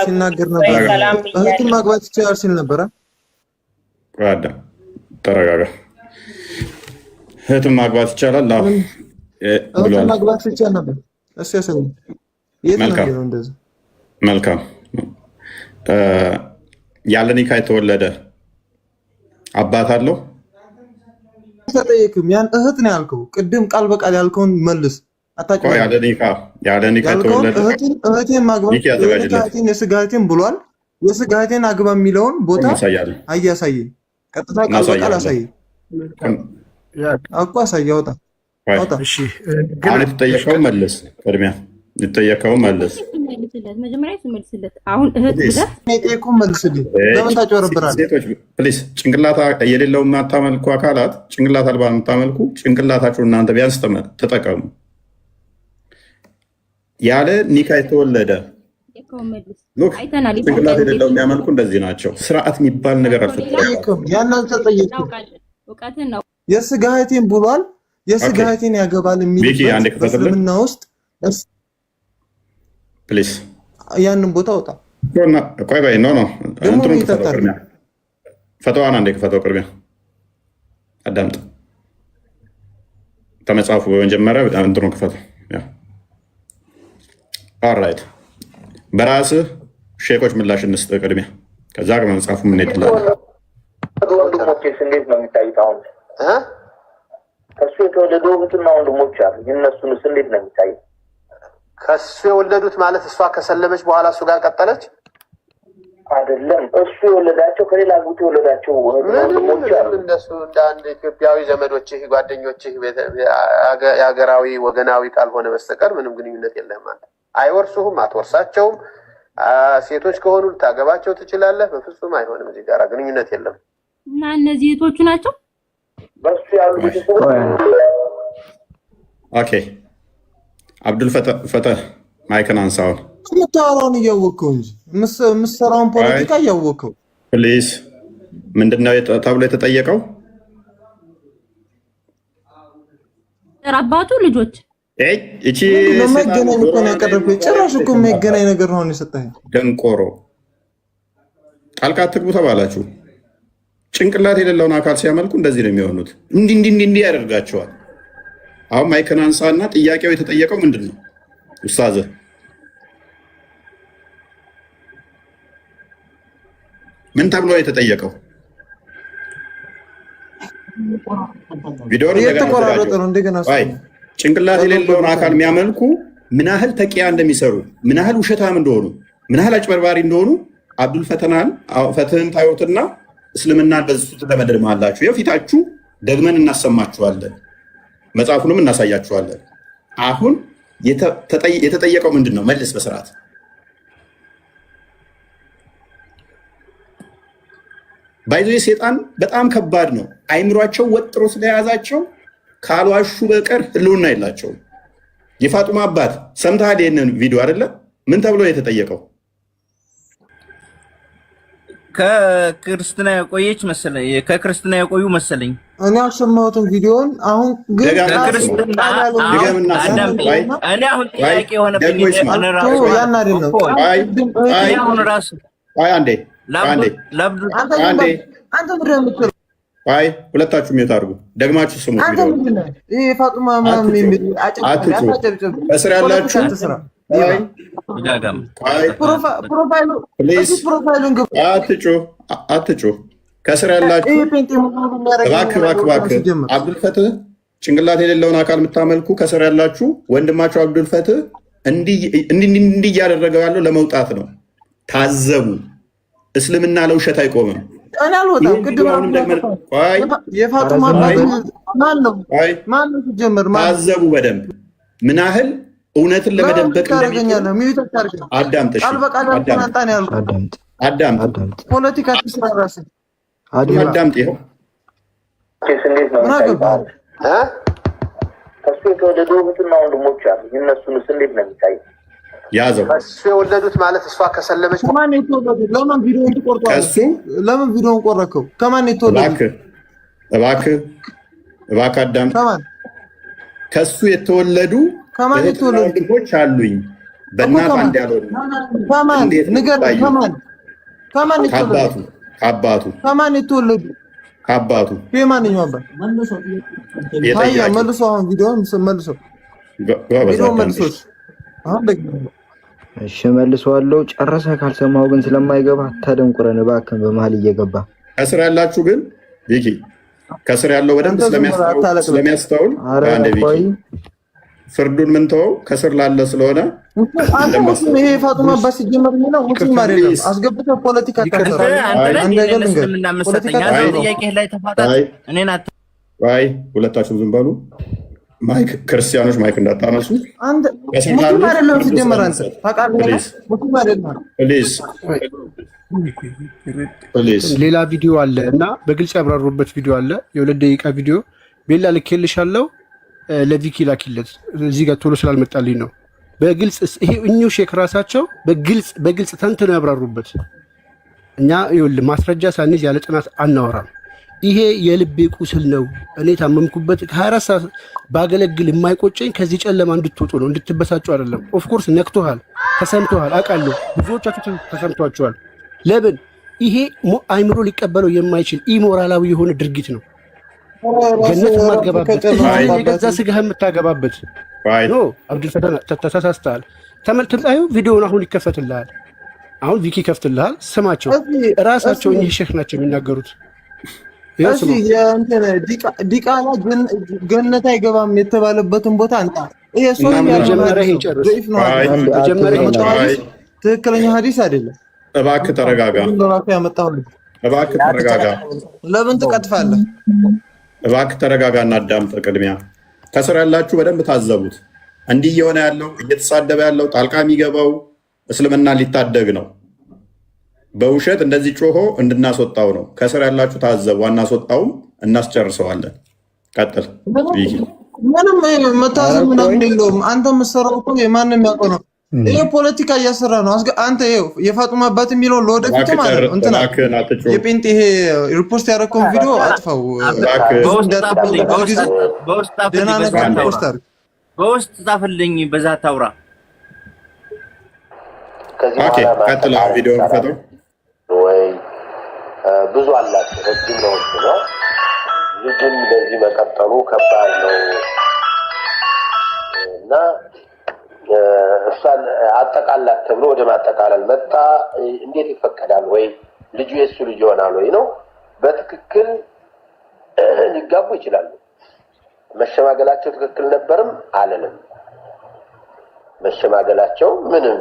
ሲናገር ነበር። እህትን ማግባት ይችላል ሲል ነበረ። ተረጋጋ። እህትን ማግባት ይቻላል እህትን ማግባት ይቻላል ነበር። እሱ ያሰኝ የት ነው እንደዚህ? መልካም። ያለ ኒካ የተወለደ አባት አለው? ተጠየቅም። ያን እህት ነው ያልከው። ቅድም ቃል በቃል ያልከውን መልስ። ያለ ኒካ የተወለደ እህቴን ማግባት የስጋ እህቴን ብሏል። የስጋ እህቴን አግባ የሚለውን ቦታ አያሳየኝ። ቀጥታ ቃል በቃል አሳየኝ እኮ አሳየኝ። አውጣ። አሁን የተጠየቀው መልስ። ቅድሚያ የተጠየቀው መልስ። መጀመሪያ መልስለት። አሁን እህት ብለህ ጠየቁ መልስልኝ። ለምን ታጭበረብራለህ? ሴቶች ፕሊዝ ጭንቅላት የሌለው የማታመልኩ አካላት፣ ጭንቅላት አልባ የምታመልኩ ጭንቅላታችሁን እናንተ ቢያንስ ተጠቀሙ። ያለ ኒካ የተወለደ ጭንቅላት የሌለው የሚያመልኩ እንደዚህ ናቸው። ስርዓት የሚባል ነገር አልፈጠረም። ያን አልተጠየቅም። የስጋ እህቴን ብሏል። የስጋ እህቴን ያገባል የሚልበት በእስልምና ውስጥ ፕሊዝ ያንን ቦታ ወጣ። ቆይ በይ ኖ እንትኑን ክፈተው ቅድሚያ። ፈተዋን አንዴ ክፈተው ቅድሚያ። አዳምጥ። ከመጽሐፉ በመጀመሪያ እንትኑን ክፈተው። ኦልራይት በራስህ ሼኮች ምላሽ እንስጥ ቅድሚያ። ከዛ ከመጽሐፉ ምን ይጥላል? ወንድሞቼስ እንዴት ነው የሚታዩት? አሁን ከሱ የተወለዱ እህትና ወንድሞች አሉ። የእነሱንስ እንዴት ነው የሚታዩት? ከሱ የወለዱት ማለት እሷ ከሰለመች በኋላ እሱ ጋር ቀጠለች አይደለም። እሱ የወለዳቸው ከሌላ አግብቶ የወለዳቸው ወንድሞች አሉ። እንደሱ እንደ አንድ ኢትዮጵያዊ ዘመዶችህ፣ ጓደኞችህ የሀገራዊ ወገናዊ ካልሆነ በስተቀር ምንም ግንኙነት የለህም ማለት። አይወርሱህም፣ አትወርሳቸውም። ሴቶች ከሆኑ ልታገባቸው ትችላለህ። በፍጹም አይሆንም። እዚህ ጋር ግንኙነት የለም። እና እነዚህ እህቶቹ ናቸው በሱ ያሉ ቤተሰቦች። ኦኬ አብዱል ፈተህ ማይክን አንሳውን። የምታወራውን እያወቅኸው እንጂ የምትሰራውን ፖለቲካ እያወቅኸው። ፕሊዝ ምንድነው ተብሎ የተጠየቀው? አባቱ ልጆች እቺ የማይገናኝ እኮ ነው ያቀረብኩት። ጭራሽ እኮ የማይገናኝ ነገር ነው የሰጠኸኝ። ደንቆሮ ጣልቃ አትግቡ ተባላችሁ። ጭንቅላት የሌለውን አካል ሲያመልኩ እንደዚህ ነው የሚሆኑት። እንዲህ ያደርጋቸዋል። አሁን ማይክን አንሳና ጥያቄው የተጠየቀው ምንድን ነው? ኡስታዝ ምን ተብሎ የተጠየቀው? ቪዲዮውን እንደገና ጭንቅላት የሌለውን አካል የሚያመልኩ ምን ያህል ተቂያ እንደሚሰሩ፣ ምን ያህል ውሸታም እንደሆኑ፣ ምን ያህል አጭበርባሪ እንደሆኑ አብዱል ፈትህን ታዩትና እስልምናን በዚህ ትደመድማላችሁ። የፊታችሁ ደግመን እናሰማችኋለን፣ መጽሐፉንም እናሳያችኋለን። አሁን የተጠየቀው ምንድን ነው? መልስ በስርዓት ባይዞ ሴጣን በጣም ከባድ ነው። አይምሯቸው ወጥሮ ስለያዛቸው ካልዋሹ በቀር ህልውና የላቸውም። የፋጡማ አባት ሰምተሃል ይህንን ቪዲዮ አይደለ? ምን ተብሎ የተጠየቀው? ከክርስትና የቆየች መሰለኝ፣ ከክርስትና የቆዩ መሰለኝ። እኔ አልሰማሁትም ቪዲዮን። አሁን ግን እኔ አሁን ጥያቄ የሆነብኝ ያን አይደለም። አሁን ራሱ አንተ ምንድን ነው የምትለው? አይ ሁለታችሁ ሚዩት አድርጉ። ደግማችሁ ስሙ። አንተ ምንድን ነው ይሄ ፋጡማ ምናምን የሚል ከስር ያላችሁ ጋጋም ፕሮፋይሉን አትጩ ከስር ያላችሁ እባክህ አብዱልፈትህ ጭንቅላት የሌለውን አካል የምታመልኩ ከስር ያላችሁ ወንድማችሁ አብዱልፈትህ እንዲህ እያደረገው ያለው ለመውጣት ነው። ታዘቡ። እስልምና ለውሸት አይቆምም። እኔ አልወጣም። ቅድም የፋጡማ ማን ነው ሲጀምር ታዘቡ በደንብ ምን ያህል እውነትን ለመደበቅ አዳምጥ። ፖለቲካ ትስራ ራስህ አዳምጥ። ይኸው ከሱ የተወለዱ እህትና ወንድሞች አሉ። እነሱንስ እንዴት ነው የሚታየው? ያዘው። እሱ የወለዱት ማለት እሷ ከሰለመች ከማን የተወለዱት? ለምን ቪዲዮውን ትቆርጠዋለህ? ለምን ቪዲዮውን ቆረከው? ከማን የተወለዱት? እባክህ አዳምጥ። ከሱ የተወለዱ ከማን የተወለዱ ወንድሞች አሉኝ። በእናት አንድ ያልሆኑ ከማን ንገረኝ። ከማን የተወለዱ? ከአባቱ። ከማን የተወለዱ? ከአባቱ። የማንኛው አባት? መልሶ አሁን ቪዲዮውን መልሶ አሁን ደግሞ እሺ መልሰዋለሁ። ጨረሰ። ካልሰማው ግን ስለማይገባ አታደንቁረን እባክህን። በመሀል እየገባ ከስር ያላችሁ ግን ቪኪ ከስር ያለው በደንብ ስለሚያስተውል አንዴ ቪኪ ፍርዱን ምን ተወው። ከስር ላለ ስለሆነ ይሄ ፋጡማ አባት ሲጀመር ነው ሙስሊም አይደለም። አስገብተህ ፖለቲካ ታሰራለህ። ሁለታችሁም ዝም በሉ። ማይክ ክርስቲያኖች ማይክ እንዳታነሱ። ሙስሊም አይደለም ሲጀመር አንተ ታውቃለህ። ሙስሊም አይደለም። ሌላ ቪዲዮ አለ እና በግልጽ ያብራሩበት ቪዲዮ አለ። የ2 ደቂቃ ቪዲዮ ቤላ ልኬልሻለሁ። ለቪኪ ላኪለት። እዚህ ጋር ቶሎ ስላልመጣልኝ ነው። በግልጽ ይሄ እኚሁ ሼክ ራሳቸው በግልጽ ተንትነው ያብራሩበት። እኛ ይኸውልህ ማስረጃ ሳንይዝ ያለ ጥናት አናወራም። ይሄ የልቤ ቁስል ነው። እኔ ታመምኩበት 24 ሰዓት ባገለግል የማይቆጨኝ ከዚህ ጨለማ እንድትወጡ ነው፣ እንድትበሳጩ አይደለም። ኦፍኮርስ ነክቶሃል፣ ተሰምቶሃል፣ አውቃለሁ። ብዙዎቻችሁ ተሰምቷችኋል። ለምን ይሄ አይምሮ ሊቀበለው የማይችል ኢሞራላዊ የሆነ ድርጊት ነው። ገነት የማትገባበት የገዛ ስጋህ የምታገባበት ኖ አብዱልፈታህ ተሳስተሃል። ተመልክታዩ ቪዲዮውን አሁን ይከፈትልሃል። አሁን ቪኪ ይከፍትልሃል። ስማቸው እራሳቸው እኚህ ሼክ ናቸው የሚናገሩት። ዲቃላ ገነት አይገባም የተባለበትን ቦታ አንጣ። ይሄ ሰው ትክክለኛ ሀዲስ አይደለም። እባክህ ተረጋጋ። ለምን ትቀጥፋለህ? እባክህ ተረጋጋና አዳምጥ። ቅድሚያ ከስር ያላችሁ በደንብ ታዘቡት። እንዲህ እየሆነ ያለው እየተሳደበ ያለው ጣልቃ የሚገባው እስልምና ሊታደግ ነው። በውሸት እንደዚህ ጮሆ እንድናስወጣው ነው። ከስር ያላችሁ ታዘቡ። አናስወጣውም፣ እናስጨርሰዋለን። ቀጥል። ምንም መታዘብ ምናምን የለውም። አንተ የምትሰራው እኮ የማንም ያውቀው ነው። ይሄ ፖለቲካ እያሰራ ነው። አንተ ይኸው የፋጡማ አባት የሚለውን ለወደፊት ማለት ነው እንትና የጴንጤ ይሄ ሪፖስት ያደረከውን ቪዲዮ አጥፋው። በውስጥ ጻፍልኝ። በዛ ታውራ ቀጥላ ቪዲዮ ፈቶ ወይ ብዙ አላቸው። ረጅም ነው ነው ልጅም በዚህ መቀጠሉ ከባድ ነው እና እሷን አጠቃላት ተብሎ ወደ ማጠቃለል መጣ። እንዴት ይፈቀዳል? ወይ ልጁ የሱ ልጅ ይሆናል ወይ ነው? በትክክል ሊጋቡ ይችላሉ። መሸማገላቸው ትክክል ነበርም አለንም። መሸማገላቸው ምንም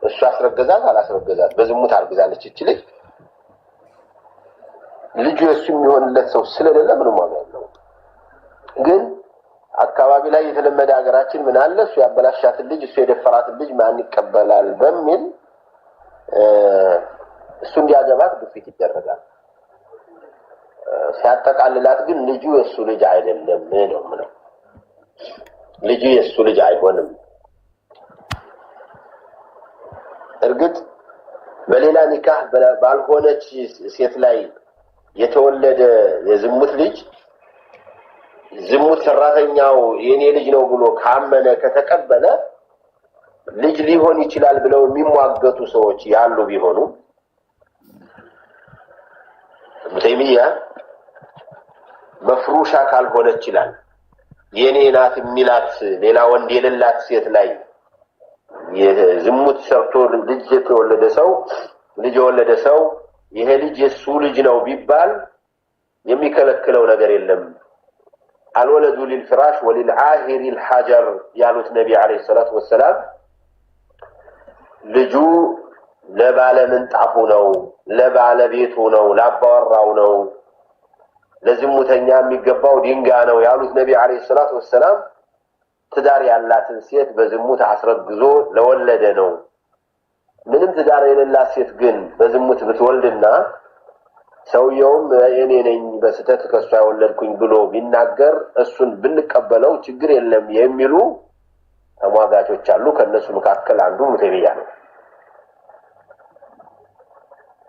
እሱ አስረገዛት አላስረገዛት በዝሙት አርግዛለች እቺ ልጅ። ልጁ የሱ የሚሆንለት ሰው ስለሌለ ምንም ዋጋ የለውም። ግን አካባቢ ላይ የተለመደ ሀገራችን ምን አለ እሱ ያበላሻትን ልጅ እሱ የደፈራትን ልጅ ማን ይቀበላል በሚል እሱ እንዲያገባት ግፊት ይደረጋል። ሲያጠቃልላት ግን ልጁ የሱ ልጅ አይደለም ነው ምነው። ልጁ የሱ ልጅ አይሆንም። እርግጥ በሌላ ኒካህ ባልሆነች ሴት ላይ የተወለደ የዝሙት ልጅ ዝሙት ሰራተኛው የኔ ልጅ ነው ብሎ ካመነ ከተቀበለ ልጅ ሊሆን ይችላል ብለው የሚሟገቱ ሰዎች ያሉ ቢሆኑ ሙተይሚያ መፍሩሻ ካልሆነ ይችላል የኔ ናት የሚላት ሌላ ወንድ የሌላት ሴት ላይ የዝሙት ሰርቶ ልጅ የወለደ ሰው ይሄ ልጅ የሱ ልጅ ነው ቢባል የሚከለክለው ነገር የለም። አልወለዱ ሊልፍራሽ ወሊልዓሂር الحجر ያሉት ነብይ አለይሂ ሰላቱ ወሰለም ልጁ ለባለ ምንጣፉ ነው፣ ለባለቤቱ ነው፣ ላባወራው ነው፣ ለዝሙተኛ የሚገባው ድንጋይ ነው ያሉት ነብይ አለይሂ ሰላቱ ወሰለም ትዳር ያላትን ሴት በዝሙት አስረግዞ ለወለደ ነው። ምንም ትዳር የሌላት ሴት ግን በዝሙት ብትወልድና ሰውየውም እኔ ነኝ በስተት ከሷ ያወለድኩኝ ብሎ ቢናገር እሱን ብንቀበለው ችግር የለም የሚሉ ተሟጋቾች አሉ። ከነሱ መካከል አንዱ ሙተቢያ ነው።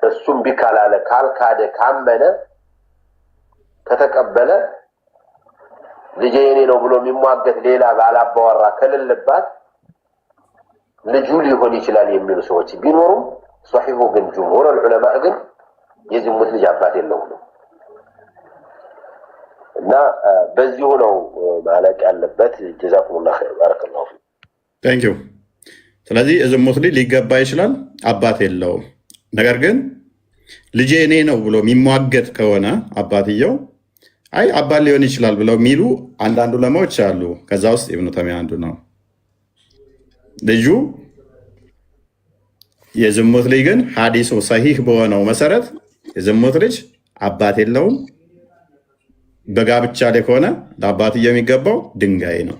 እሱም ቢካላለ ካልካደ ካመነ ከተቀበለ ልጄ የኔ ነው ብሎ የሚሟገት ሌላ ባላባወራ ከሌለባት ልጁ ሊሆን ይችላል የሚሉ ሰዎች ቢኖሩም ሷሂሁ ግን ጅምሁር ዑለማ ግን የዝሙት ልጅ አባት የለውም እና በዚሁ ነው ማለቅ ያለበት። ጀዛኩሙላህ ኸይር ባረከላሁ ፊክ ታንክ ዩ። ስለዚህ ዝሙት ልጅ ሊገባ ይችላል አባት የለውም። ነገር ግን ልጄ እኔ ነው ብሎ የሚሟገት ከሆነ አባትየው አይ አባት ሊሆን ይችላል ብለው የሚሉ አንዳንድ ዑለማዎች አሉ። ከዛ ውስጥ ኢብኑ ተይሚያ አንዱ ነው። ልጁ የዝሙት ልጅ ግን ሐዲሱ ሰሂህ በሆነው መሰረት የዝሙት ልጅ አባት የለውም። በጋብቻ ላይ ከሆነ ለአባትየው የሚገባው ድንጋይ ነው።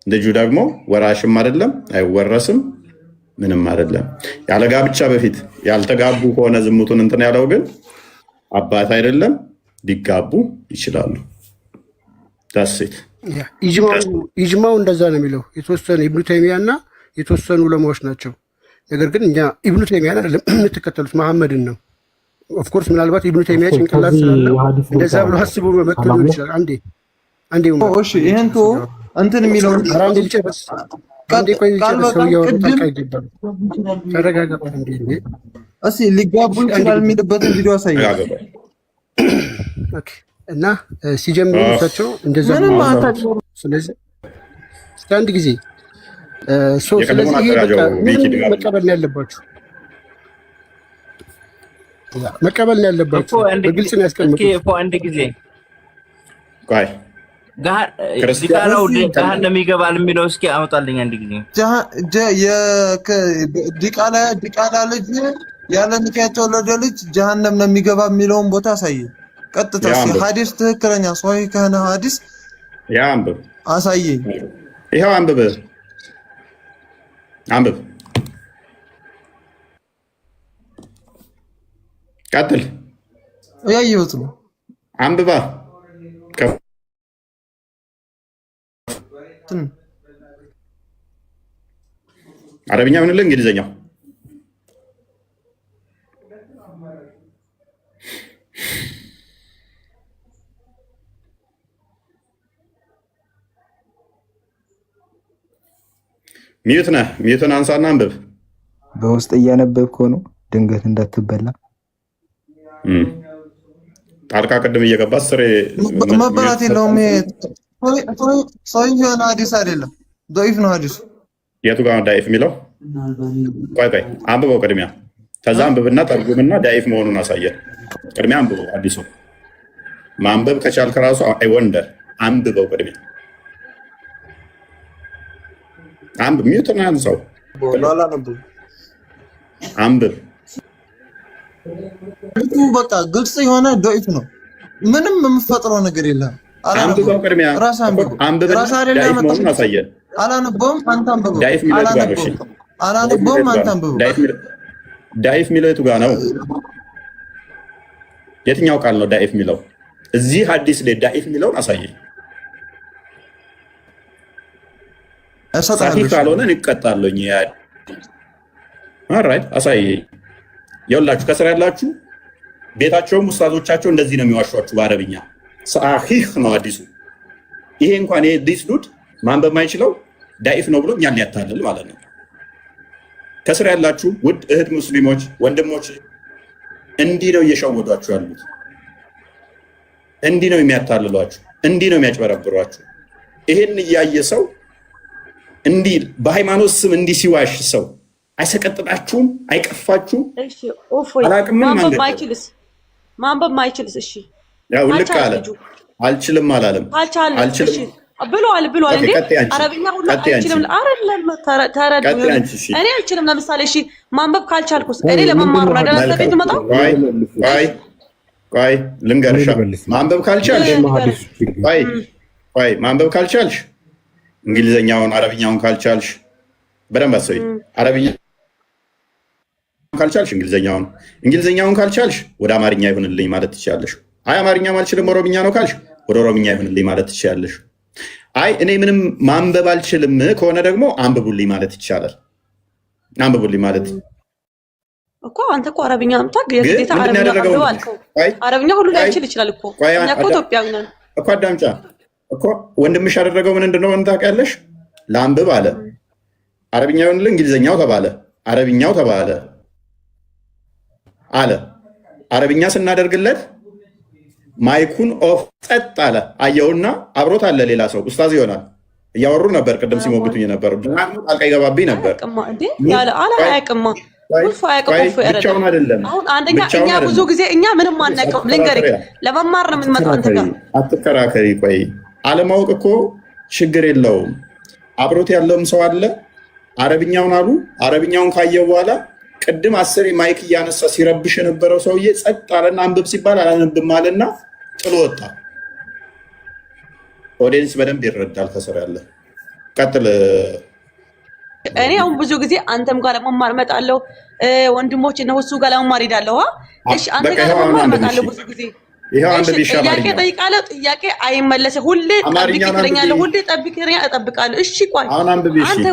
ልጁ ደግሞ ወራሽም አይደለም፣ አይወረስም፣ ምንም አይደለም። ያለ ጋብቻ በፊት ያልተጋቡ ከሆነ ዝሙቱን እንትን ያለው ግን አባት አይደለም፣ ሊጋቡ ይችላሉ። ዳሴት ኢጅማው እንደዛ ነው የሚለው። የተወሰኑ ኢብኑ ተይሚያና የተወሰኑ ዑለማዎች ናቸው። ነገር ግን እኛ ኢብኑ ተይሚያን አይደለም የምትከተሉት መሐመድን ነው። ኦፍኮርስ ምናልባት ኢብኑ ተይሚያ ጭንቅላት ስላለ እንደዛ ብሎ አስቦ መጥቶ ሊሆን ይችላል። አንዴ እሺ፣ ይሄን ቶ እንትን የሚለው አንዴ ልጨርስ። አንዴ ቆይ ልጨርስ። ሰውየው ተረጋጋ። እሺ፣ ሊጋቡ ይችላል የሚልበትን ቪዲዮ አሳየው። ኦኬ። እና ሲጀምሩ እሳቸው እንደዛ ነው። ስለዚህ አንድ ጊዜ ስለዚህ ይሄ በቃ መቀበል ነው ያለባችሁ፣ መቀበል ነው ያለባችሁ። በግልጽ ነው ያስቀምጡት። አንድ ጊዜ ቆይ ዲቃላው ጀሃነም ይገባል የሚለው እስኪ አውጣልኝ አንድ ጊዜ። ዲቃላ ልጅ ያለ ንካ የተወለደ ልጅ ጀሃነም ነው የሚገባ የሚለውን ቦታ አሳየኝ። ቀጥታ ሐዲስ ትክክለኛ ሷሂህ ከሆነ ሐዲስ ያ አንብብ አሳየኝ። ይሄው አንብብ ቀጥል። ያየሁት ነው። አንብባ አረብኛ ምን ልህ እንግሊዘኛው ሚዩት ነህ። ሚዩትን አንሳና አንብብ። በውስጥ እያነበብከው ነው ድንገት እንዳትበላ። ጣልቃ ቅድም እየገባ ስሬ መበላት የለውም። ሰው የሆነ ሐዲስ አይደለም፣ ዶይፍ ነው ሐዲሱ። የቱ ጋር ዳይፍ የሚለው? ቆይ አንብበው ቅድሚያ። ከዛ አንብብና ተርጉምና ዳይፍ መሆኑን አሳየን። ቅድሚያ አንብበው። አዲሱ ማንበብ ከቻልክ ራሱ አይወንደር አንብበው ቅድሚያ። አንብብ። ሚዩትን አንሳው። አንብብ። በቃ ግልጽ የሆነ ዶይፍ ነው። ምንም የምፈጥረው ነገር የለም። አንብበው ቅድሚያ። አንብብና ዳይፍ መሆኑን አሳየን። አላነበውም፣ አንተ አንብበው። ዳይፍ የሚለው የቱ ጋር ነው? እሺ አላነበውም፣ አንተ አንብበው። ዳይፍ የሚለው የቱ ጋር ነው? የትኛው ቃል ነው ዳይፍ የሚለው? እዚህ ሐዲስ ላይ ዳይፍ የሚለውን አሳየኝ። ሳሂህ ካልሆነ እንቀጣለኝ። ኦልራይት አሳየኝ። ይኸውላችሁ ከስራ ያላችሁ ቤታቸውም ኡስታዞቻቸው እንደዚህ ነው የሚዋሿችሁ በአረብኛ። ሳሂህ ነው ሐዲሱ። ይሄ እንኳን ይሄ ዲስ ዱድ ማንበብ የማይችለው ዳኢፍ ነው ብሎ እኛን ሊያታልል ማለት ነው። ከስራ ያላችሁ ውድ እህት ሙስሊሞች ወንድሞች እንዲህ ነው እየሸወዷችሁ ያሉት። እንዲህ ነው የሚያታልሏችሁ፣ እንዲህ ነው የሚያጭበረብሯችሁ። ይሄን እያየ ሰው እንዲህ በሃይማኖት ስም እንዲህ ሲዋሽ ሰው አይሰቀጥጣችሁም? አይቀፋችሁም? እሺ ኦፎይ ማንበብ ማይችልስ? እሺ ያው ልክ አለ። አልችልም አላለም። አልችልም ብሏል እንዴ? አረብኛ ሁሉ አልችልም አይደለም። ተረዱ። እኔ አልችልም ለምሳሌ እሺ ማንበብ ካልቻልኩስ እኔ ለመማር ነው አይደል ተቤት መጣው? ቆይ ልንገርሽ፣ ማንበብ ካልቻልሽ ማንበብ ካልቻልሽ እንግሊዘኛውን አረብኛውን ካልቻልሽ በደንብ አስበይ። አረብኛ ካልቻልሽ እንግሊዘኛውን ካልቻልሽ ወደ አማርኛ ይሁንልኝ ማለት ትችያለሽ። አይ አማርኛ ማልችልም ኦሮምኛ ነው ካልሽ ወደ ኦሮምኛ ይሁንልኝ ማለት ትችያለሽ። አይ እኔ ምንም ማንበብ አልችልም ከሆነ ደግሞ አንብቡልኝ ማለት ይቻላል። አንብቡልኝ ማለት እኮ አንተ እኮ አረብኛ አምጣክ የግዴታ አረብኛ አብደዋል። አረብኛ ሁሉ ላይ ይችላል እኮ እኛ እኮ ኢትዮጵያዊ ነን እኮ። አዳምጫ እኮ ወንድምሽ ያደረገው ምን እንደሆነ ታውቂያለሽ? ላንብብ አለ። አረብኛውን እንግሊዘኛው ተባለ፣ አረብኛው ተባለ አለ። አረብኛ ስናደርግለት ማይኩን ኦፍ ጸጥ አለ። አየውና አብሮት አለ ሌላ ሰው ኡስታዝ ይሆናል። እያወሩ ነበር፣ ቅድም ሲሞግቱኝ ነበር። ደግሞ ጣልቃ ይገባብኝ ነበር። ብቻውን አይደለም። አሁን አንደኛ እኛ ብዙ ጊዜ እኛ ምንም አናውቅም። ልንገርህ ለመማር ነው የምንመጣው። አንተ ጋር አትከራከሪ። ቆይ አለማወቅ እኮ ችግር የለውም። አብሮት ያለውም ሰው አለ። አረብኛውን አሉ። አረብኛውን ካየው በኋላ ቅድም 10 ማይክ እያነሳ ሲረብሽ የነበረው ሰውዬ ጸጥ አለና አንብብ ሲባል አላነብም አለና ጥሎ ወጣ። ኦዲየንስ በደንብ ይረዳል። ከስር ያለ ቀጥል። እኔ አሁን ብዙ ጊዜ አንተም ጋር ለመማር እመጣለሁ፣ ወንድሞች ነው እሱ ጋር ለመማር ሄዳለሁ። እሺ አንተ ጋር ለመማር እመጣለሁ ብዙ ጊዜ። ጥያቄ ጠይቃለሁ፣ ጥያቄ አይመለስም። ሁሌ ጠብቅ ትለኛለህ፣ ሁሌ ጠብቅ እጠብቃለሁ። እሺ ቆይ አንተ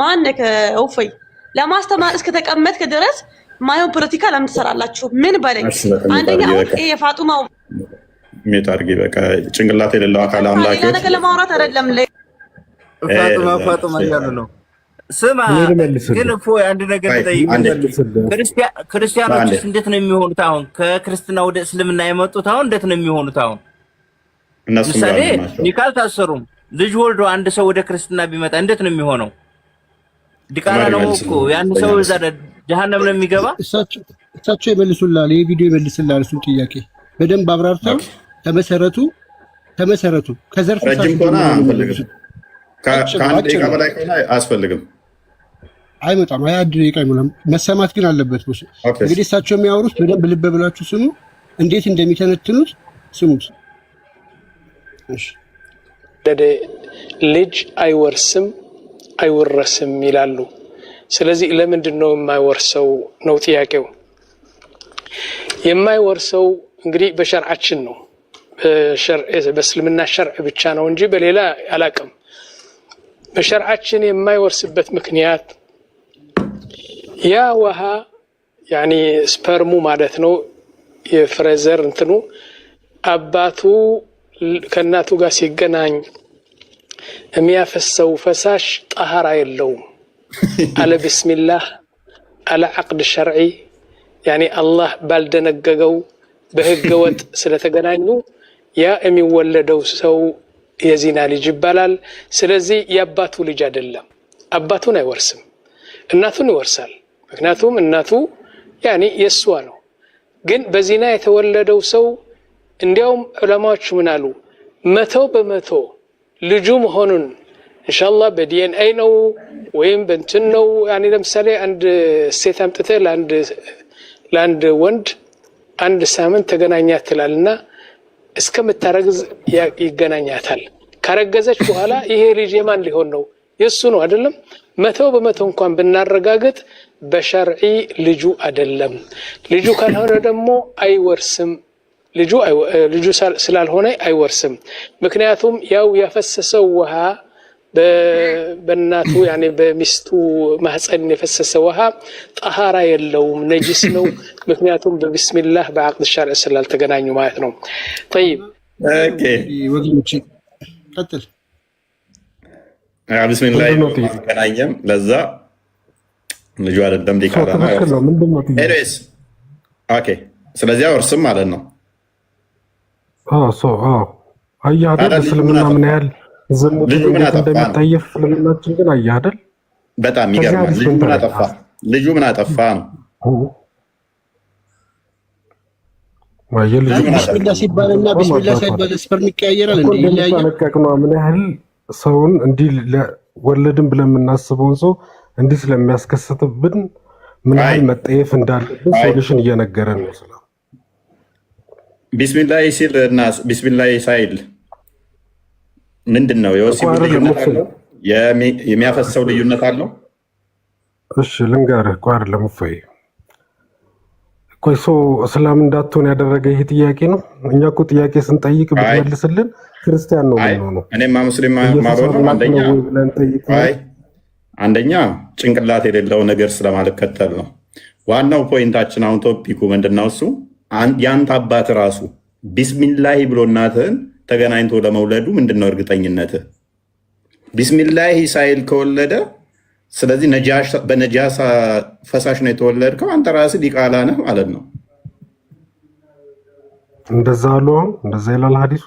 ማነህ ኦፎይ? ለማስተማር እስከተቀመጥክ ድረስ ማየውን ፖለቲካ ለምን ትሰራላችሁ? ምን በለኝ። አንደኛ የፋጡማ ሜት አድርጌ በቃ ጭንቅላት የሌለው አካል አምላክ ሌላ ነገር ለማውራት አይደለም። ፋጡማ እያሉ ነው። ስማ ግን እፎይ አንድ ነገር ልጠይቅ። ክርስቲያኖችስ እንዴት ነው የሚሆኑት? አሁን ከክርስትና ወደ እስልምና የመጡት አሁን እንዴት ነው የሚሆኑት? አሁን ምሳሌ ኒካ አልታሰሩም፣ ልጅ ወልዶ አንድ ሰው ወደ ክርስትና ቢመጣ እንዴት ነው የሚሆነው? ዲቃላ ነው እኮ ያን ሰው እዛ ጀሃነም ነው የሚገባ። እሳቸው ይመልሱላል። ይሄ ቪዲዮ ይመልስላል። እሱን ጥያቄ በደንብ አብራርተው ተመሰረቱ ከዘርፍ ረጅም ከሆነ አንፈልግም። ከአንድ ደቂቃ በላይ ከሆነ አያስፈልግም። አይመጣም። 21 ደቂቃ አይሞላም። መሰማት ግን አለበት። እንግዲህ እሳቸው የሚያወሩት በደንብ ልብ ብላችሁ ስሙ። እንዴት እንደሚተነትኑት ስሙት። እሺ ልጅ አይወርስም አይወረስም ይላሉ። ስለዚህ ለምንድን ነው የማይወርሰው ነው ጥያቄው። የማይወርሰው እንግዲህ በሸርዓችን ነው፣ በእስልምና ሸርዕ ብቻ ነው እንጂ በሌላ አላቅም። በሸርዓችን የማይወርስበት ምክንያት ያ ውሃ ያኒ ስፐርሙ ማለት ነው የፍሬዘር እንትኑ አባቱ ከእናቱ ጋር ሲገናኝ የሚያፈሰው ፈሳሽ ጠሃራ የለውም። አለ ቢስሚላህ አለ ዓቅድ ሸርዒ ያኒ አላህ ባልደነገገው በህገ ወጥ ስለተገናኙ ያ የሚወለደው ሰው የዚና ልጅ ይባላል። ስለዚህ የአባቱ ልጅ አይደለም። አባቱን አይወርስም፣ እናቱን ይወርሳል። ምክንያቱም እናቱ ያኒ የእሷ ነው። ግን በዚና የተወለደው ሰው እንዲያውም ዑለማዎች ምን አሉ? 100% ልጁ መሆኑን ኢንሻአላህ በዲኤንኤ ነው ወይም በእንትን ነው። ያኒ ለምሳሌ አንድ ሴት አምጥተህ ለአንድ ወንድ 1 ሳምንት ተገናኛት ትላልና እስከምታረግዝ ይገናኛታል። ካረገዘች በኋላ ይሄ ልጅ የማን ሊሆን ነው? የሱ ነው አይደለም? 100% እንኳን ብናረጋግጥ በሸርዒ ልጁ አይደለም። ልጁ ካልሆነ ደግሞ አይወርስም። ልጁ ስላልሆነ አይወርስም። ምክንያቱም ያው ያፈሰሰው ውሃ በእናቱ ያኔ በሚስቱ ማህፀን የፈሰሰ ውሃ ጠሃራ የለውም፣ ነጂስ ነው። ምክንያቱም በቢስሚላህ በዓቅድ ሸርዕ ስላልተገናኙ ማለት ነው። طيب ኦኬ ወግኖች ቀጥል። ቢስሚላህ ተገናኘም ለዛ ልጁ አይደለም ዲካራ ነው። ኤኒዌይስ ኦኬ ስለዚህ አወርስም ማለት ነው። አያደ እስልምና ምን ያህል ልጁ ምን አጠፋ? እንደሚጠየፍ ፍልምናችን ግን አየህ አይደል? በጣም ይገርማል። ልጁ ምን አጠፋ? ልጁ ምን አጠፋ ነው? ቢስሚላህ ሲባልና ቢስሚላህ ሳይባል ስፐርም ይቀያየራል እንዴ? ይለያያል። ምን ያህል ሰውን እንዲህ ወለድን ብለን የምናስበውን ሰው እንዲህ ስለሚያስከስትብን ምን ያህል መጠየፍ እንዳለብን ሶሉሽን እየነገረን ነው። ስለ ቢስሚላህ ሲል እና ቢስሚላህ ሳይል ምንድን ነው የወሲብ ልዩነት አለው? የሚያፈሰው ልዩነት አለው? እሺ ልንገርህ። ቆይ አይደለም እፎይ፣ ቆይ ሰው እስላም እንዳትሆን ያደረገ ይሄ ጥያቄ ነው። እኛ እኮ ጥያቄ ስንጠይቅ ብትመልስልን ክርስቲያን ነው ነው። እኔማ ሙስሊም ማልሆነው አንደኛ ጭንቅላት የሌለው ነገር ስለማልከተል ነው። ዋናው ፖይንታችን አሁን ቶፒኩ ምንድነው? እሱ ያንተ አባት ራሱ ቢስሚላሂ ብሎ እናትህን ተገናኝቶ ለመውለዱ ምንድነው እርግጠኝነትህ? ቢስሚላሂ ሳይል ከወለደ ስለዚህ በነጃሳ ፈሳሽ ነው የተወለድከው፣ አንተ ራስህ ዲቃላ ነህ ማለት ነው። እንደዛ አሉ። እንደዛ ይላል ሐዲሱ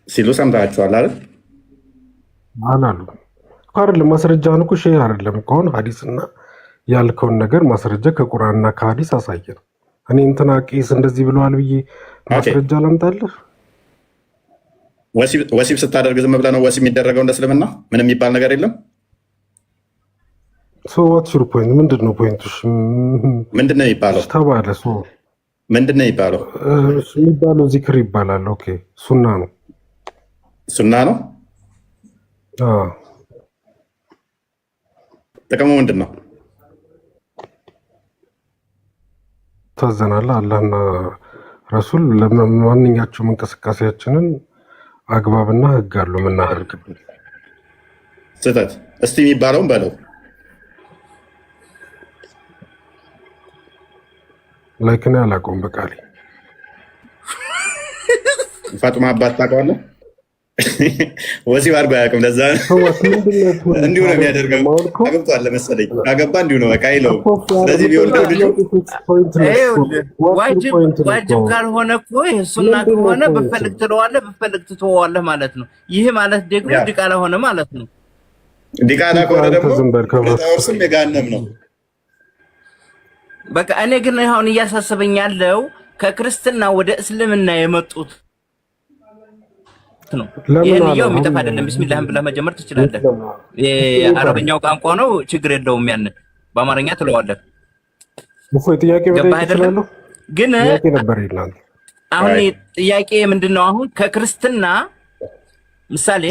ሲሉ ሰምታችኋል አይደል? አላሉ አይደለም። ማስረጃህን እኮ ሼህ አይደለም ከሆነ ሐዲስና ያልከውን ነገር ማስረጃ ከቁርአንና ከሐዲስ አሳየን። እኔ እንትና ቄስ እንደዚህ ብለዋል ብዬ ማስረጃ ላምጣልህ? ወሲብ ስታደርግ ዝም ብለህ ነው ወሲብ የሚደረገው? እንደ እስልምና ምንም የሚባል ነገር የለም። ዋትስ ዩር ፖይንት? ምንድን ነው ፖይንቱሽ? ምንድን ነው የሚባለው? ተባለ ምንድን ነው የሚባለው? የሚባለው ዚክር ይባላል። ኦኬ ሱና ነው። ሱና ነው። ጥቅሙ ምንድን ነው? ታዘናለህ። አላህና ረሱል ለማንኛቸውም እንቅስቃሴያችንን አግባብና ህግ አለው የምናደርግበት። ስህተት እስቲ የሚባለውን በለው። ላይክ እኔ አላውቀውም በቃሌ። ፋጡማ አባት ታውቀዋለህ? ወሲብ አድርጎ አያውቅም። ለዛ እንዲሁ ነው የሚያደርገው። አገብቷል መሰለኝ። ካገባ እንዲሁ ነው በቃ አይለውም። ስለዚህ ቢወልደው ልጁ ዋጅብ ካልሆነ እኮ ሱና ከሆነ ብፈልግ ትለዋለህ፣ ብፈልግ ትተወዋለህ ማለት ነው። ይህ ማለት ደግሞ ዲቃላ ሆነ ማለት ነው። ዲቃላ ከሆነ ደግሞ ለጣውርስም የጋነም ነው። በቃ እኔ ግን አሁን እያሳሰበኝ ያለው ከክርስትና ወደ እስልምና የመጡት ነው። ይሄንኛው የሚጠፋ አይደለም። ቢስሚላህን ብለህ መጀመር ትችላለህ። የአረበኛው ቋንቋ ነው፣ ችግር የለውም። ያን በአማርኛ ትለዋለህ። ጥያቄ አይደለም ግን አሁን ጥያቄ ምንድነው? አሁን ከክርስትና ምሳሌ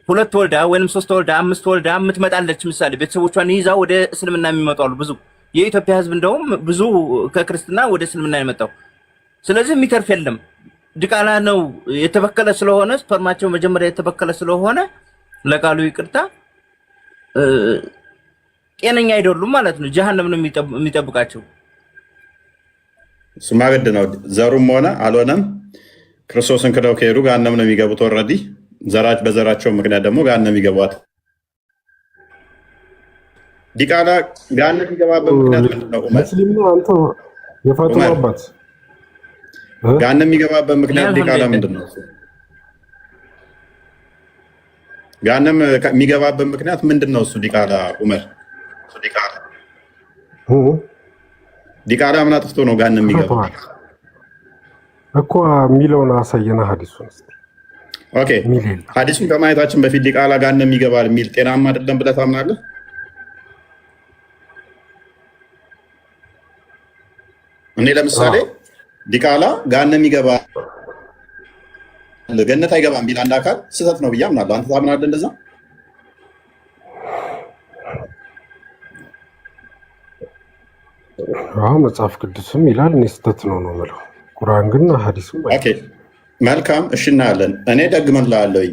ሁለት ወልዳ ወይንም ሶስት ወልዳ አምስት ወልዳ የምትመጣለች ምሳሌ ቤተሰቦቿን ይዛ ወደ እስልምና የሚመጡ አሉ። ብዙ የኢትዮጵያ ሕዝብ እንደውም ብዙ ከክርስትና ወደ እስልምና የመጣው። ስለዚህ የሚተርፍ የለም። ድቃላ ነው የተበከለ ስለሆነ ስፐርማቸው መጀመሪያ የተበከለ ስለሆነ ለቃሉ ይቅርታ ጤነኛ አይደሉም ማለት ነው። ጀሃነም ነው የሚጠብቃቸው። እሱማ ግድ ነው። ዘሩም ሆነ አልሆነም ክርስቶስን ክደው ከሄዱ ገሃነም ነው የሚገቡት። ኦልሬዲ በዘራቸው ምክንያት ደግሞ ገሃነም ይገቧት። ዲቃላ ገሃነም የሚገባበት ምክንያት ምንድን ነው? ሙስሊም ነው አንተ የፋጡማ አባት ገሃነም የሚገባበት ምክንያት ዲቃላ ምንድን ነው? ገሃነም የሚገባበት ምክንያት ምንድን ነው? እሱ ዲቃላ ዑመር ዲቃላ ምን አጥፍቶ ነው ገሃነም የሚገባው እኮ የሚለውን አሳየና ሐዲሱን። ኦኬ ሐዲሱን ከማየታችን በፊት ዲቃላ ገሃነም ይገባል የሚል ጤናማ አይደለም ብለህ ታምናለህ? እኔ ለምሳሌ ዲቃላ ገሃነም ይገባል ገነት አይገባም ቢል አንድ አካል ስህተት ነው ብዬ አምናለሁ። አንተ ታምናለህ እንደዛ? አዎ መጽሐፍ ቅዱስም ይላል፣ እኔ ስህተት ነው ነው የምለው። ቁርአን ግን ሐዲስም ኦኬ መልካም እሺ እናያለን። እኔ ደግመልሃለሁ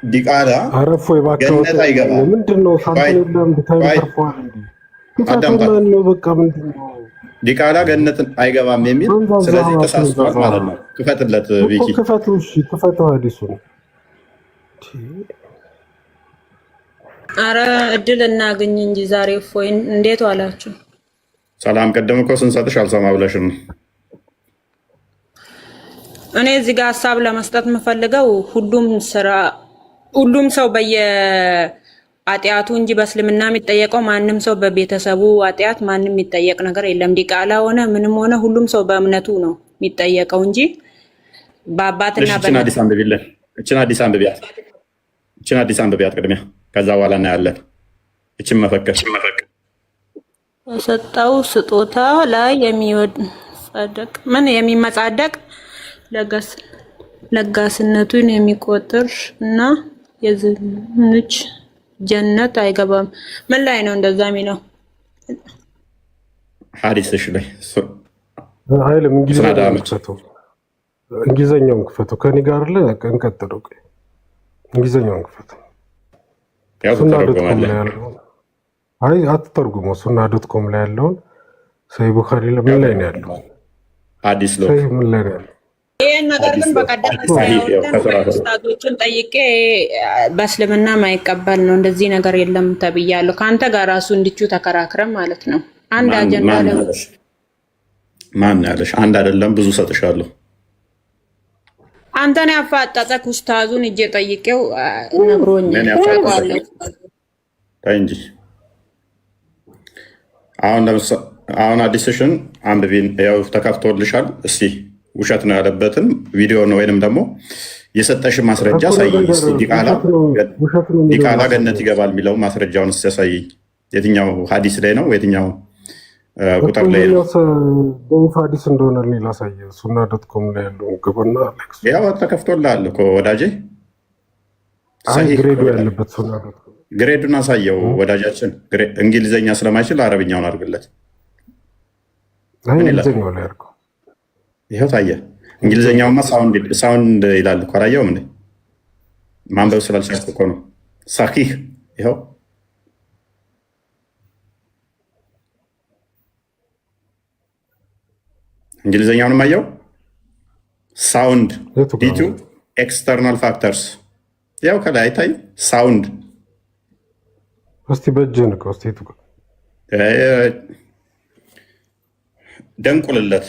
ዲቃላ ገነት አይገባም። ምንድነው ሳንቲም የለም ቢታይ ተርፏል እንዴ አዳምጣ ነው በቃ ምንድነው ዲቃላ ገነት አይገባም የሚል ስለዚህ ተሳስቷል ማለት ነው። ክፈትለት ቪኪ ክፈቱ። እሺ ክፈቱ ሐዲሱን። አረ እድል እናገኝ እንጂ ዛሬ እፎይ እንዴት ዋላችሁ? ሰላም። ቀደም እኮ ስንሰጥሽ አልሰማ ብለሽን ነው። እኔ እዚህ ጋር ሀሳብ ለመስጠት የምፈልገው ሁሉም ሰው በየኃጢአቱ እንጂ በእስልምና የሚጠየቀው ማንም ሰው በቤተሰቡ ኃጢአት ማንም የሚጠየቅ ነገር የለም። ዲቃላ ሆነ ምንም ሆነ ሁሉም ሰው በእምነቱ ነው የሚጠየቀው እንጂ በአባትና እችን አዲስ አንብቢያት ቅድሚያ፣ ከዛ በኋላ እናያለን። እችን መፈክር የሰጠው ስጦታ ላይ የሚመጻደቅ ለጋስነቱን የሚቆጥር እና የዝንች ጀነት አይገባም። ምን ላይ ነው እንደዛ የሚለው? ሐዲስሽ ላይ አይልም። እንግሊዘኛውን ክፈቱ። ከኔ ጋር እንቀጥለው። እንግሊዘኛውን ክፈቱ። አይ አትተርጉመው። ሱና.ኮም ላይ ያለውን ሰሂህ ቡኻሪ ምን ላይ ነው ያለው? ሐዲስ ነው። ሰሂህ ምን ላይ ነው ያለው? ይሄን ነገር ግን በቀደም ኡስታዞችን ጠይቄ በእስልምና ማይቀበል ነው እንደዚህ ነገር የለም ተብያለሁ። ከአንተ ጋር ራሱ እንድቹ ተከራክረን ማለት ነው። አንድ አጀንዳ ማን ያለሽ? አንድ አይደለም ብዙ ሰጥሻለሁ። አንተን ያፋጠጠክ ኡስታዙን እጄ ጠይቄው ነግሮኛል። እንጂ አሁን አዲስሽን አንብቢን፣ ያው ተከፍቶልሻል። እስቲ ውሸት ነው ያለበትን ቪዲዮ ነው ወይንም ደግሞ የሰጠሽ ማስረጃ ሳይኝ። ዲቃላ ገነት ይገባል የሚለው ማስረጃውን ሲያሳይኝ የትኛው ሐዲስ ላይ ነው? የትኛው ቁጥር ላይ ነው? ሐዲስ እንደሆነ ላሳየ። ሱና.ኮም ላይ ያለው ገበና ያው ተከፍቶልሃል እኮ ወዳጄ። ግሬዱ ያለበት ሱና.ኮም ግሬዱን አሳየው ወዳጃችን። እንግሊዘኛ ስለማይችል አረብኛውን አድርግለት። እንግሊዘኛው ላይ አድርገው። ይኸው ታየ። እንግሊዘኛውማ ሳውንድ ይላል እኮ አላየውም እንዴ? ማንበብ ስላልቻልክ እኮ ነው። ሳሂህ ይኸው እንግሊዘኛውንም አየው። ሳውንድ ዲቱ ኤክስተርናል ፋክተርስ ያው ከላይ አይታይ ሳውንድ። እስቲ በእጅህ ንቀው። እስቲ ደንቁልለት።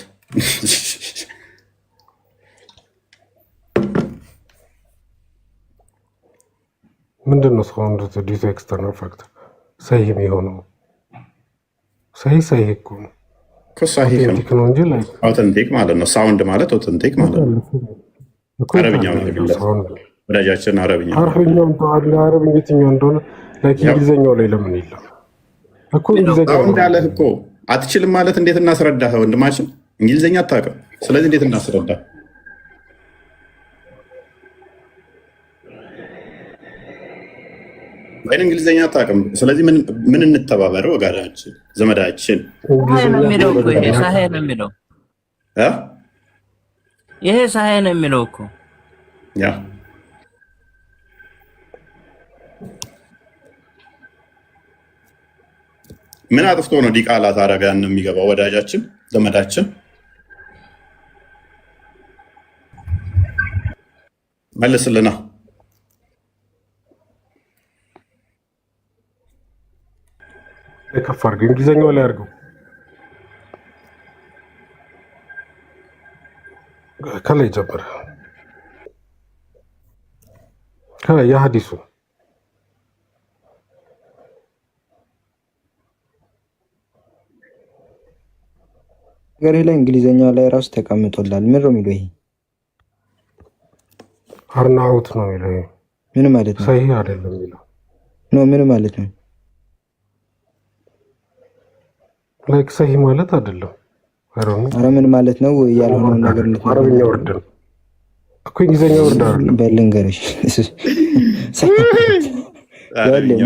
ምንድን ነው ሳውንድ ዲቱ ኤክስተርናል ፋክተር? ሰሂህ የሚሆነው ሰሂህ እኮ ነው። ኦተንቲክ ነው እንጂ ኦተንቲክ ማለት ነው። ሳውንድ ማለት ኦተንቲክ ማለት ነው። አረብኛው ወዳጃችን አረብኛው የትኛው እንደሆነ እንግሊዘኛው ላይ ለምን የለም እኮ? እንግሊዘኛው እንዳለህ እኮ አትችልም ማለት እንዴት እናስረዳህ ወንድማችን? እንግሊዘኛ አታውቅም። ስለዚህ እንዴት እናስረዳህ? ወይን እንግሊዘኛ አታውቅም። ስለዚህ ምን እንተባበረው? ወጋዳችን ዘመዳችን ይሄ ሳሄ ነው የሚለው እኮ ያ ምን አጥፍቶ ነው ዲቃላ ታረጋን ነው የሚገባው? ወዳጃችን ዘመዳችን መልስልና ከፍ አድርገው። እንግሊዘኛው ላይ አድርገው። ከላይ ጀምር። ከላይ የሐዲሱ ገሬ ላይ እንግሊዘኛ ላይ ራሱ ተቀምጦላል። ምን ነው የሚለው? ይሄ አርናውት ነው የሚለው። ምን ማለት ነው? ሰሂህ አይደለም የሚለው ነው። ምን ማለት ነው? ላይክ ሰሂህ ማለት አይደለም። አረ ምን ማለት ነው? ያልሆነ ነገር ነው። አረብኛ ወርድ ነው እኮ እንግሊዘኛ ወርድ አይደለም። በልንገርሽ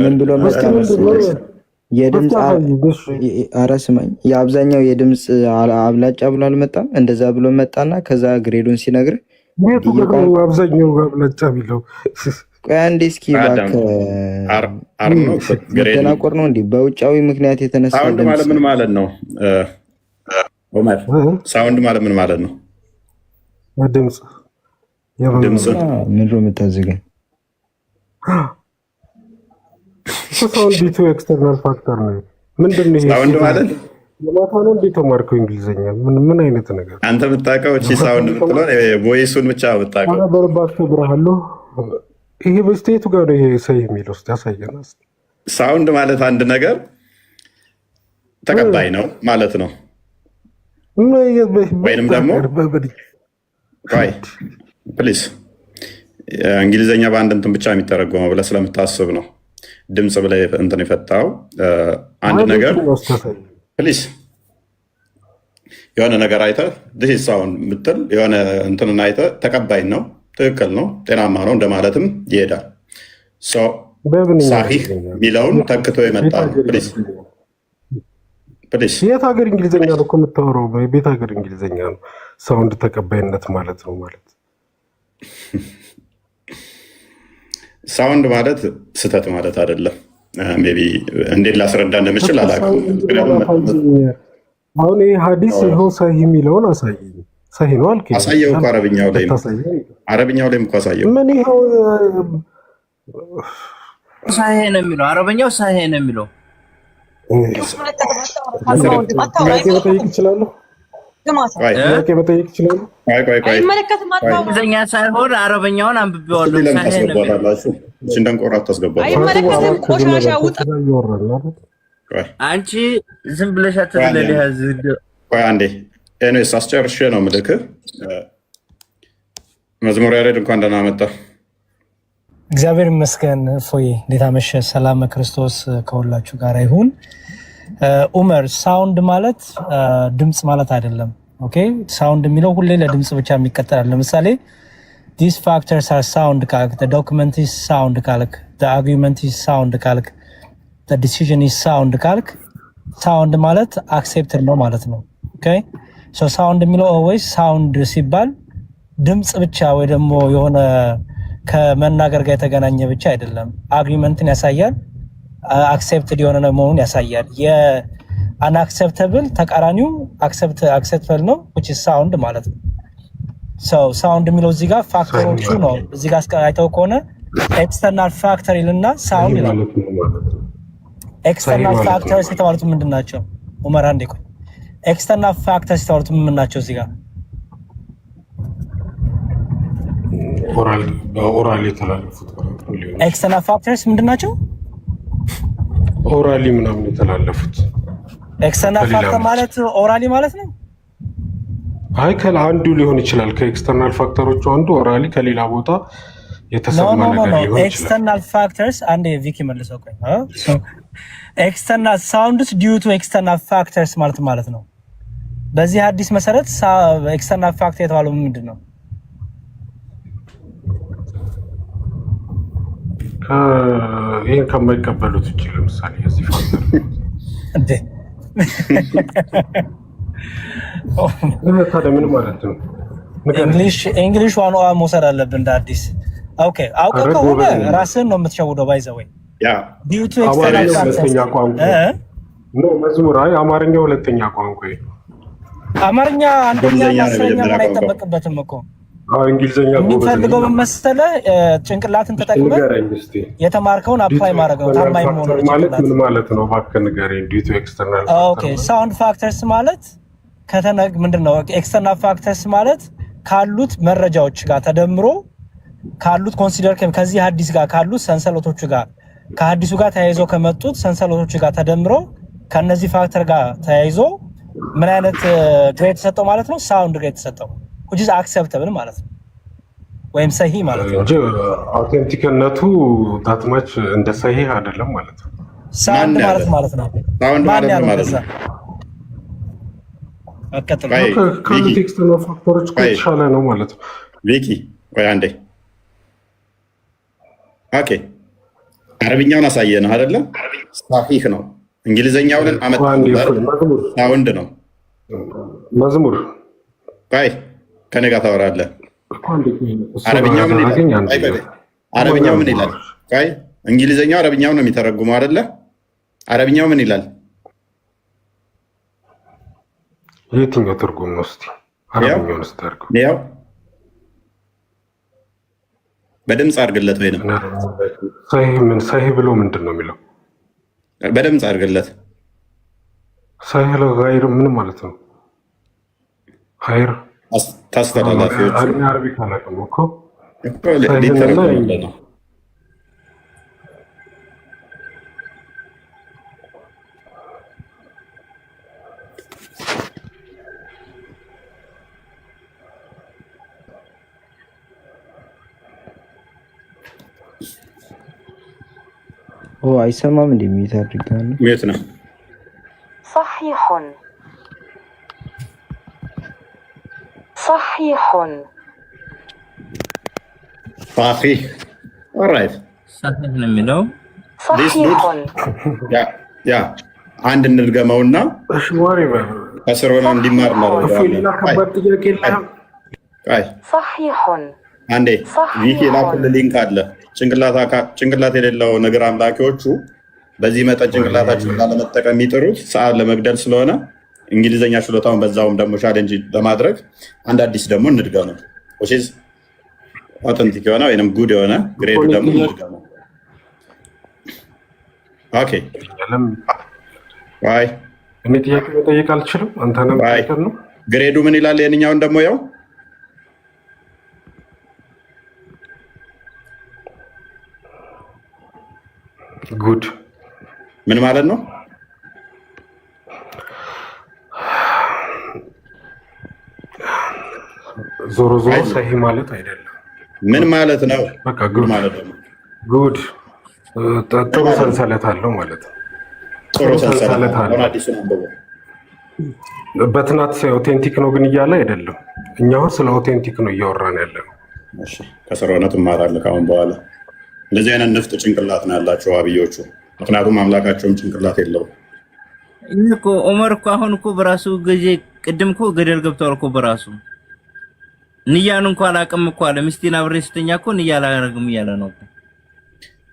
ምን ብሎ መስከረም የድምጽ አራስማኝ የአብዛኛው የድምጽ አብላጫ ብሎ አልመጣም። እንደዛ ብሎ መጣና ከዛ ግሬዱን ሲነግር አብዛኛው አብላጫ ቢለው ቆይ አንዴ እስኪ ተናቆር ነው እንዴ? በውጫዊ ምክንያት የተነሳ ሳውንድ ማለት ምን ማለት ነው? ኦማር ሳውንድ ማለት ምን ማለት ነው? ድምጽ ምን ነው የምታዘገኝ? ሳውንድ ዲቱ ኤክስተርናል ፋክተር ነው። ምንድን ነው ይሄ? ሳውንድ ማለት የማታ ነው እንዴት ተማርከው እንግሊዘኛ? ምን አይነት ነገር አንተ የምታውቀው እቺ ሳውንድ የምትለው ቮይሱን ብቻ የምታውቀው? ኧረ በርባቸው ብርሃለሁ። ይሄ በስቴቱ ጋር ነው ይሄ ሰይ የሚለው እስኪ ያሳየን። ሳውንድ ማለት አንድ ነገር ተቀባይ ነው ማለት ነው። ወይንም ደግሞ ፕሊዝ እንግሊዘኛ በአንድ እንትን ብቻ የሚተረጎመው ብለህ ስለምታስብ ነው ድምፅ ብለህ እንትን የፈታው አንድ ነገር ፕሊዝ የሆነ ነገር አይተህ this ሳውንድ ምትል የሆነ እንትንን አይተህ ተቀባይ ነው፣ ትክክል ነው፣ ጤናማ ነው እንደማለትም ይሄዳል። ሳሂህ የሚለውን ተክቶ የመጣ ፕሊዝ የት ሀገር እንግሊዘኛ ነው እኮ የምታወራው? የቤት ሀገር እንግሊዘኛ ነው ሳውንድ ተቀባይነት ማለት ነው ማለት ሳውንድ ማለት ስህተት ማለት አይደለም። ሜይ ቢ እንዴት ላስረዳ እንደምችል አላውቅም። አሁን ይህ ሀዲስ ይኸው ሰሂህ የሚለውን አሳየኝ። ሰሂህ ነው አልከኝ። አሳየው እኮ አረብኛው ላይም እኮ አሳየው። ምን ይኸው ሰሂህ ነው የሚለው አረበኛው ሰሂህ ነው የሚለው። ጥያቄ መጠየቅ ይችላለሁ? ጥያቄ መጠየቅ ይችላለሁ? እንግሊዝኛ ሳይሆን አረበኛውን አንብቤዋለሁ። እንደንቆራ ታስገባለህ። አይመለከትም። ቆሻሻ ውጣ። አንቺ ዝም ብለሽ አትዝለል። ቆይ አንዴ ኤኒዌይስ አስጨርሼ ነው የምልክህ። መዝሙር ያሬድ እንኳን ደህና መጣ። እግዚአብሔር ይመስገን። ፎይ እንዴት አመሸ? ሰላም ክርስቶስ ከሁላችሁ ጋር ይሁን። ኡመር ሳውንድ ማለት ድምጽ ማለት አይደለም። ኦኬ ሳውንድ የሚለው ሁሌ ለድምጽ ብቻ የሚቀጥላል። ለምሳሌ these factors are sound ካልክ the document is sound ካልክ the argument is sound ካልክ the decision is sound ካልክ ሳውንድ ማለት accepted ነው ማለት ነው። ኦኬ so ሳውንድ የሚለው always ሳውንድ ሲባል ድምጽ ብቻ ወይ ደግሞ የሆነ ከመናገር ጋር የተገናኘ ብቻ አይደለም። አግሪመንትን ያሳያል፣ አክሴፕትድ የሆነ መሆኑን ያሳያል። የአንአክሴፕተብል ተቃራኒው አክሴፕተብል ነው which is sound ማለት ነው። ሳውንድ የሚለው እዚህ ጋር ፋክተሮቹ ነው። እዚህ ጋር አይተው ከሆነ ኤክስተርናል ፋክተር ይልና ሳውንድ ይላል። ኤክስተርናል ፋክተርስ የተባሉት ምንድን ናቸው? ኡመር አንዴ ቆይ። ኤክስተርናል ፋክተርስ የተባሉት ምን ናቸው? እዚህ ጋር ኦራል የተላለፉት ኤክስተርናል ፋክተርስ ምንድን ናቸው? ኦራሊ ምናምን የተላለፉት። ኤክስተርናል ፋክተር ማለት ኦራሊ ማለት ነው። አይ አንዱ ሊሆን ይችላል። ከኤክስተርናል ፋክተሮቹ አንዱ ኦራሊ ከሌላ ቦታ የተሰማ ነገር ሊሆን ይችላል። ኤክስተርናል ፋክተርስ አንዴ ቪኪ መልሰው ቆይ። ኤክስተርናል ሳውንድስ ዲዩ ቱ ኤክስተርናል ፋክተርስ ማለት ነው። በዚህ ሐዲስ መሰረት ኤክስተርናል ፋክተር የተባለው ምንድን ነው? ይህን ከማይቀበሉት ውጭ ለምሳሌ የዚህ ፋክተር እንዴ ታዲያ ምን ማለት ነው? እንግሊሽ ዋን መውሰድ አለብን እንደ አዲስ። ኦኬ አውቀው ከሆነ ራስህን ነው የምትሸውደው። ባይዘወይ ዲዩቱ ኤክስተርናል ሁለተኛ ቋንቋ ነው መዝሙር። አይ አማርኛ ሁለተኛ ቋንቋ ነው። አማርኛ አንደኛ አስረኛ ምን አይጠበቅበትም እኮ። እንግሊዘኛ የሚፈልገው ምን መሰለህ? ጭንቅላትን ተጠቅመህ የተማርከውን አፕላይ ማድረግ ነው። ታማኝ መሆን ማለት ምን ማለት ነው? እባክህ ንገረኝ። ዲዩቱ ኤክስተርናል ኦኬ ሳውንድ ፋክተርስ ማለት ምንድነው? ኤክስተርናል ፋክተርስ ማለት ካሉት መረጃዎች ጋር ተደምሮ ካሉት ኮንሲደር ከዚህ ሐዲስ ጋር ካሉት ሰንሰለቶቹ ጋር ከሐዲሱ ጋር ተያይዞ ከመጡት ሰንሰለቶቹ ጋር ተደምሮ ከነዚህ ፋክተር ጋር ተያይዞ ምን አይነት ግሬድ ተሰጠው ማለት ነው? ሳውንድ ግሬድ ተሰጠው which is acceptable ማለት ነው፣ ወይም ሰሂህ ማለት ነው። አውቴንቲክነቱ ታትማች እንደ ሰሂህ አይደለም ማለት ነው። ሳውንድ ማለት ነው። ሳውንድ ማለት ነው። ካሉት ኤክስተርናል ፋክተሮች የተሻለ ነው ማለት ነው። ቪኪ ወይ አንዴ ኦኬ፣ አረብኛውን አሳየን አይደለም? ሳሂህ ነው። እንግሊዘኛውን አመጣን። ሳውንድ ነው መዝሙር። ቆይ ከኔ ጋር ታወራለህ። አረብኛው ምን ይላል? አረብኛው ምን ይላል? ቆይ እንግሊዘኛው አረብኛው ነው የሚተረጉመው አይደለ? አረብኛው ምን ይላል? የትኛው ትርጉም ነው? እስቲ አረብኛውን አስተርጉም። ያው በድምጽ አድርግለት ወይ ነው ሰሂህ ብሎ ምንድን ነው የሚለው? በድምጽ አድርግለት። ሳይል ጋይር ምን ማለት ነው? ኸይር ታስተላላፊዎች አረቢክ አላውቅም እኮ ሊተረጎምልን ነው። አይሰማም እንደሚታርጋል የት ነው? صحيح صحيح صحيح alright صحيح ነው የሚለው صحيح ያ አንድ እንድገመውና እሺ ወሬ ከስር ሆነ እንዲማር ነው። صحيح አንዴ ቪኪ ላኩል ሊንክ አለ። ጭንቅላት የሌለው ነገር አምላኪዎቹ በዚህ መጠን ጭንቅላታቸውን ላለመጠቀም የሚጥሩት ሰዓት ለመግደል ስለሆነ እንግሊዘኛ ችሎታውን በዛውም ደግሞ ቻሌንጅ ለማድረግ አንድ አዲስ ደግሞ እንድገመው which ኦተንቲክ የሆነ ወይንም ጉድ የሆነ ግሬድ ደግሞ እንድገመው። ኦኬ ባይ እኔ ጥያቄ መጠየቅ አልችልም። አንተ ነው ነው ግሬዱ ምን ይላል? የኛውን ደግሞ ያው ጉድ ምን ማለት ነው? ዞሮ ዞሮ ሰሂህ ማለት አይደለም። ምን ማለት ነው? በቃ ጉድ ማለት ነው። ጉድ ጥሩ ሰንሰለት አለው ማለት ነው። ጥሩ ሰንሰለት አለው። በትናት ኦቴንቲክ ነው ግን እያለ አይደለም። እኛው ስለ ኦቴንቲክ ነው እያወራን ያለው። እሺ ከስር ሆነ ትማራለህ ካሁን በኋላ። እንደዚህ አይነት ንፍጥ ጭንቅላት ነው ያላቸው አብዮቹ። ምክንያቱም አምላካቸውም ጭንቅላት የለውም። እኮ ዑመር እኮ አሁን እኮ በራሱ ጊዜ ቅድም እኮ ገደል ገብቷል እኮ በራሱ ንያን እንኳን አላውቅም እኮ አለ። ሚስቴን አብሬ ስተኛ እኮ ንያ አላደርግም እያለ ነው።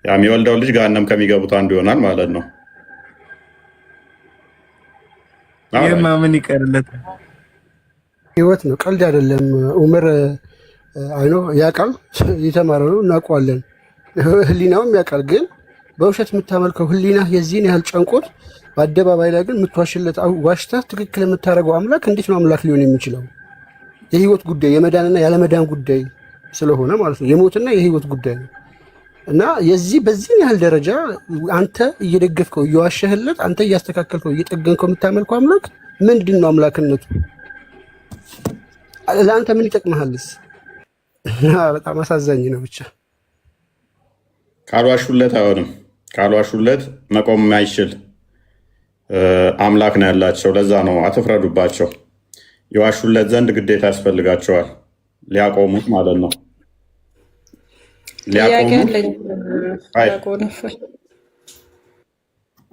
ያ የሚወልደው ልጅ ገሃነም ከሚገቡት አንዱ ይሆናል ማለት ነው። ይሄማ ምን ይቀርለታል? ህይወት ነው፣ ቀልድ አይደለም። ዑመር አይኖ ያውቃል፣ የተማረ ነው፣ እናውቀዋለን። ህሊናውም ያውቃል። ግን በውሸት የምታመልከው ህሊና የዚህን ያህል ጨንቆት በአደባባይ ላይ ግን የምትዋሽለት ዋሽተህ ትክክል የምታደርገው አምላክ እንዴት ነው አምላክ ሊሆን የሚችለው? የህይወት ጉዳይ የመዳንና ያለመዳን ጉዳይ ስለሆነ ማለት ነው። የሞትና የህይወት ጉዳይ ነው እና በዚህ ያህል ደረጃ አንተ እየደገፍከው እየዋሸህለት፣ አንተ እያስተካከልከው እየጠገንከው የምታመልከው አምላክ ምንድን ነው አምላክነቱ? ለአንተ ምን ይጠቅምሃልስ? በጣም አሳዛኝ ነው። ብቻ ካልዋሹለት አይሆንም። ካልዋሹለት መቆም የማይችል አምላክ ነው ያላቸው። ለዛ ነው አትፍረዱባቸው። የዋሹለት ዘንድ ግዴታ ያስፈልጋቸዋል ሊያቆሙት ማለት ነው።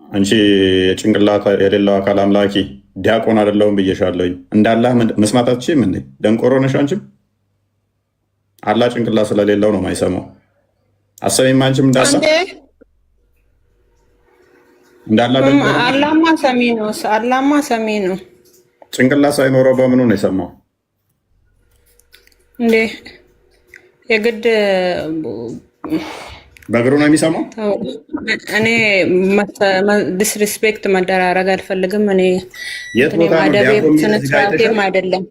አንቺ የጭንቅላት የሌለው አካል አምላኪ ዲያቆን አይደለሁም ብዬሻለሁኝ። እንዳላህ መስማት አትችይም እንዴ? ደንቆሮ ነሽ አንቺም። አላህ ጭንቅላት ስለሌለው ነው የማይሰማው። አሰሚም አንቺም አላማ ሰሚ ነው። አላማ ሰሚ ነው። ጭንቅላት ሳይኖረው በምኑ ነው የሰማው እንዴ? የግድ በእግሩ ነው የሚሰማው። እኔ ዲስሪስፔክት መደራረግ አልፈልግም። እኔ ስነስርዓቴም አይደለም።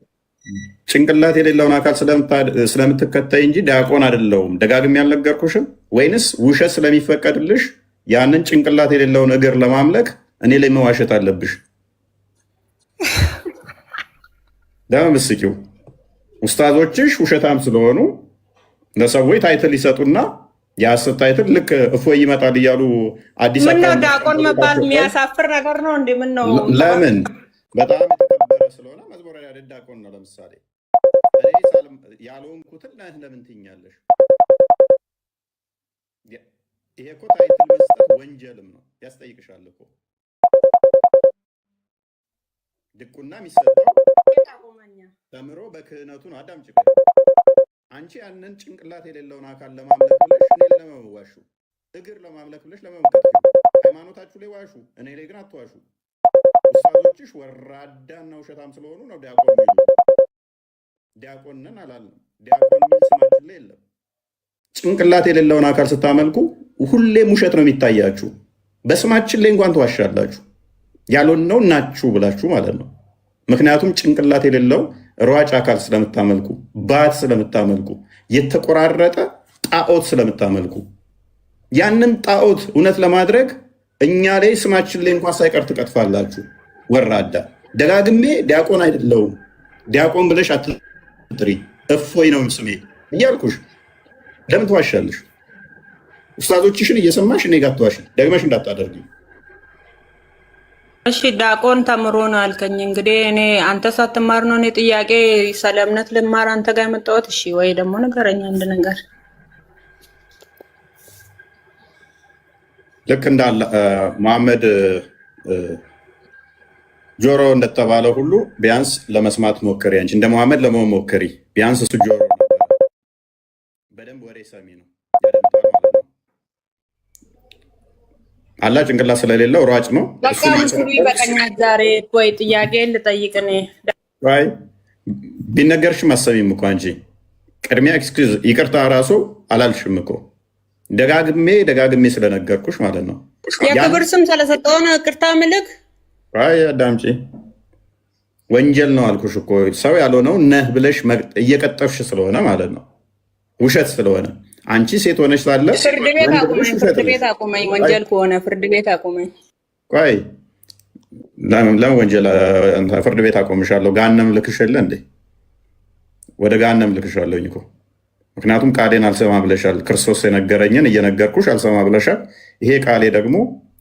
ጭንቅላት የሌለውን አካል ስለምትከታይ እንጂ ዲያቆን አይደለሁም ደጋግሜ ያልነገርኩሽም? ወይንስ ውሸት ስለሚፈቀድልሽ ያንን ጭንቅላት የሌለውን እግር ለማምለክ እኔ ላይ መዋሸት አለብሽ? ለምስኪው ኡስታዞችሽ ውሸታም ስለሆኑ ለሰዎች ታይትል ይሰጡና የሐሰት ታይትል ልክ እፎይ ይመጣል እያሉ አዲስ ምነው ዲያቆን መባል የሚያሳፍር ነገር ነው እንዴ? ምን ነው ለምን? በጣም የተከበረ ስለሆነ መዝሙረ ዳዊት ዲያቆን ነው። ለምሳሌ እኔ ያልሆንኩትን ለምን ትይኛለሽ? ይሄ እኮ ታይትል መስጠት ወንጀልም ነው፣ ያስጠይቅሻል እኮ። ድቁና የሚሰጠው ተምሮ በክህነቱ ነው። አዳምጪ። አንቺ ያንን ጭንቅላት የሌለውን አካል ለማምለክ ብለሽ እኔ ላይ ለመዋሹ፣ እግር ለማምለክ ብለሽ ለመምከት፣ ሃይማኖታችሁ ላይ ዋሹ፣ እኔ ላይ ግን አትዋሹ። ኡስታዞችሽ ወራዳና ውሸታም ስለሆኑ ነው ዲያቆን የሚሉ። ዲያቆን ነን አላልንም። ዲያቆን የሚል ስማችን ላይ የለም። ጭንቅላት የሌለውን አካል ስታመልኩ ሁሌም ውሸት ነው የሚታያችሁ። በስማችን ላይ እንኳን ትዋሻላችሁ። ያልሆነው ናችሁ ብላችሁ ማለት ነው። ምክንያቱም ጭንቅላት የሌለው ሯጭ አካል ስለምታመልኩ፣ ባት ስለምታመልኩ፣ የተቆራረጠ ጣዖት ስለምታመልኩ ያንን ጣዖት እውነት ለማድረግ እኛ ላይ ስማችን ላይ እንኳን ሳይቀር ትቀጥፋላችሁ። ወራዳ ደጋግሜ ዲያቆን አይደለሁም ዲያቆን ብለሽ አትጥሪ፣ እፎይ ነው ስሜ እያልኩሽ ለምን ትዋሻለሽ? ኡስታዞችሽን እየሰማሽ እኔ ጋር ትዋሽ ደግመሽ እንዳታደርጊ። እሺ ዲያቆን ተምሮ ነው አልከኝ። እንግዲህ እኔ አንተ ሳትማር ነው እኔ ጥያቄ ስለ እምነት ልማር አንተ ጋር የመጣሁት። እሺ ወይ ደግሞ ንገረኝ አንድ ነገር። ልክ እንዳለ መሐመድ ጆሮ እንደተባለ ሁሉ ቢያንስ ለመስማት ሞክሪ። አንቺ እንደ መሐመድ ለመሞከሪ ቢያንስ እሱ ጆሮ በደንብ ወሬ ሰሚ ነው። አላህ ጭንቅላት ስለሌለው ሯጭ ነው። በቃ ምስሉ ይበቃኛል። ዛሬ ቆይ ጥያቄ ልጠይቅ። እኔ አይ ቢነገርሽም አሰሚም እኮ አንቺ ቅድሚያ ኤክስኪውዝ ይቅርታ ራሱ አላልሽም እኮ ደጋግሜ ስለነገርኩሽ ማለት ነው። የክብር ስም ስለሰጠው ነው ይቅርታ ምልክ። አይ አዳምጪ፣ ወንጀል ነው አልኩሽ እኮ ሰው ያልሆነው ነህ ብለሽ እየቀጠፍሽ ስለሆነ ማለት ነው። ውሸት ስለሆነ አንቺ ሴት ሆነሽ ሳለ ፍርድ ቤት አቁመኝ። ወንጀል ከሆነ ፍርድ ቤት አቁመኝ። ቆይ ለምን ወንጀል ፍርድ ቤት አቆምሻለሁ? ገሃነም ልክሽ የለ እንዴ? ወደ ገሃነም ልክሻለሁኝ እኮ ምክንያቱም ቃሌን አልሰማ ብለሻል። ክርስቶስ የነገረኝን እየነገርኩሽ አልሰማ ብለሻል። ይሄ ቃሌ ደግሞ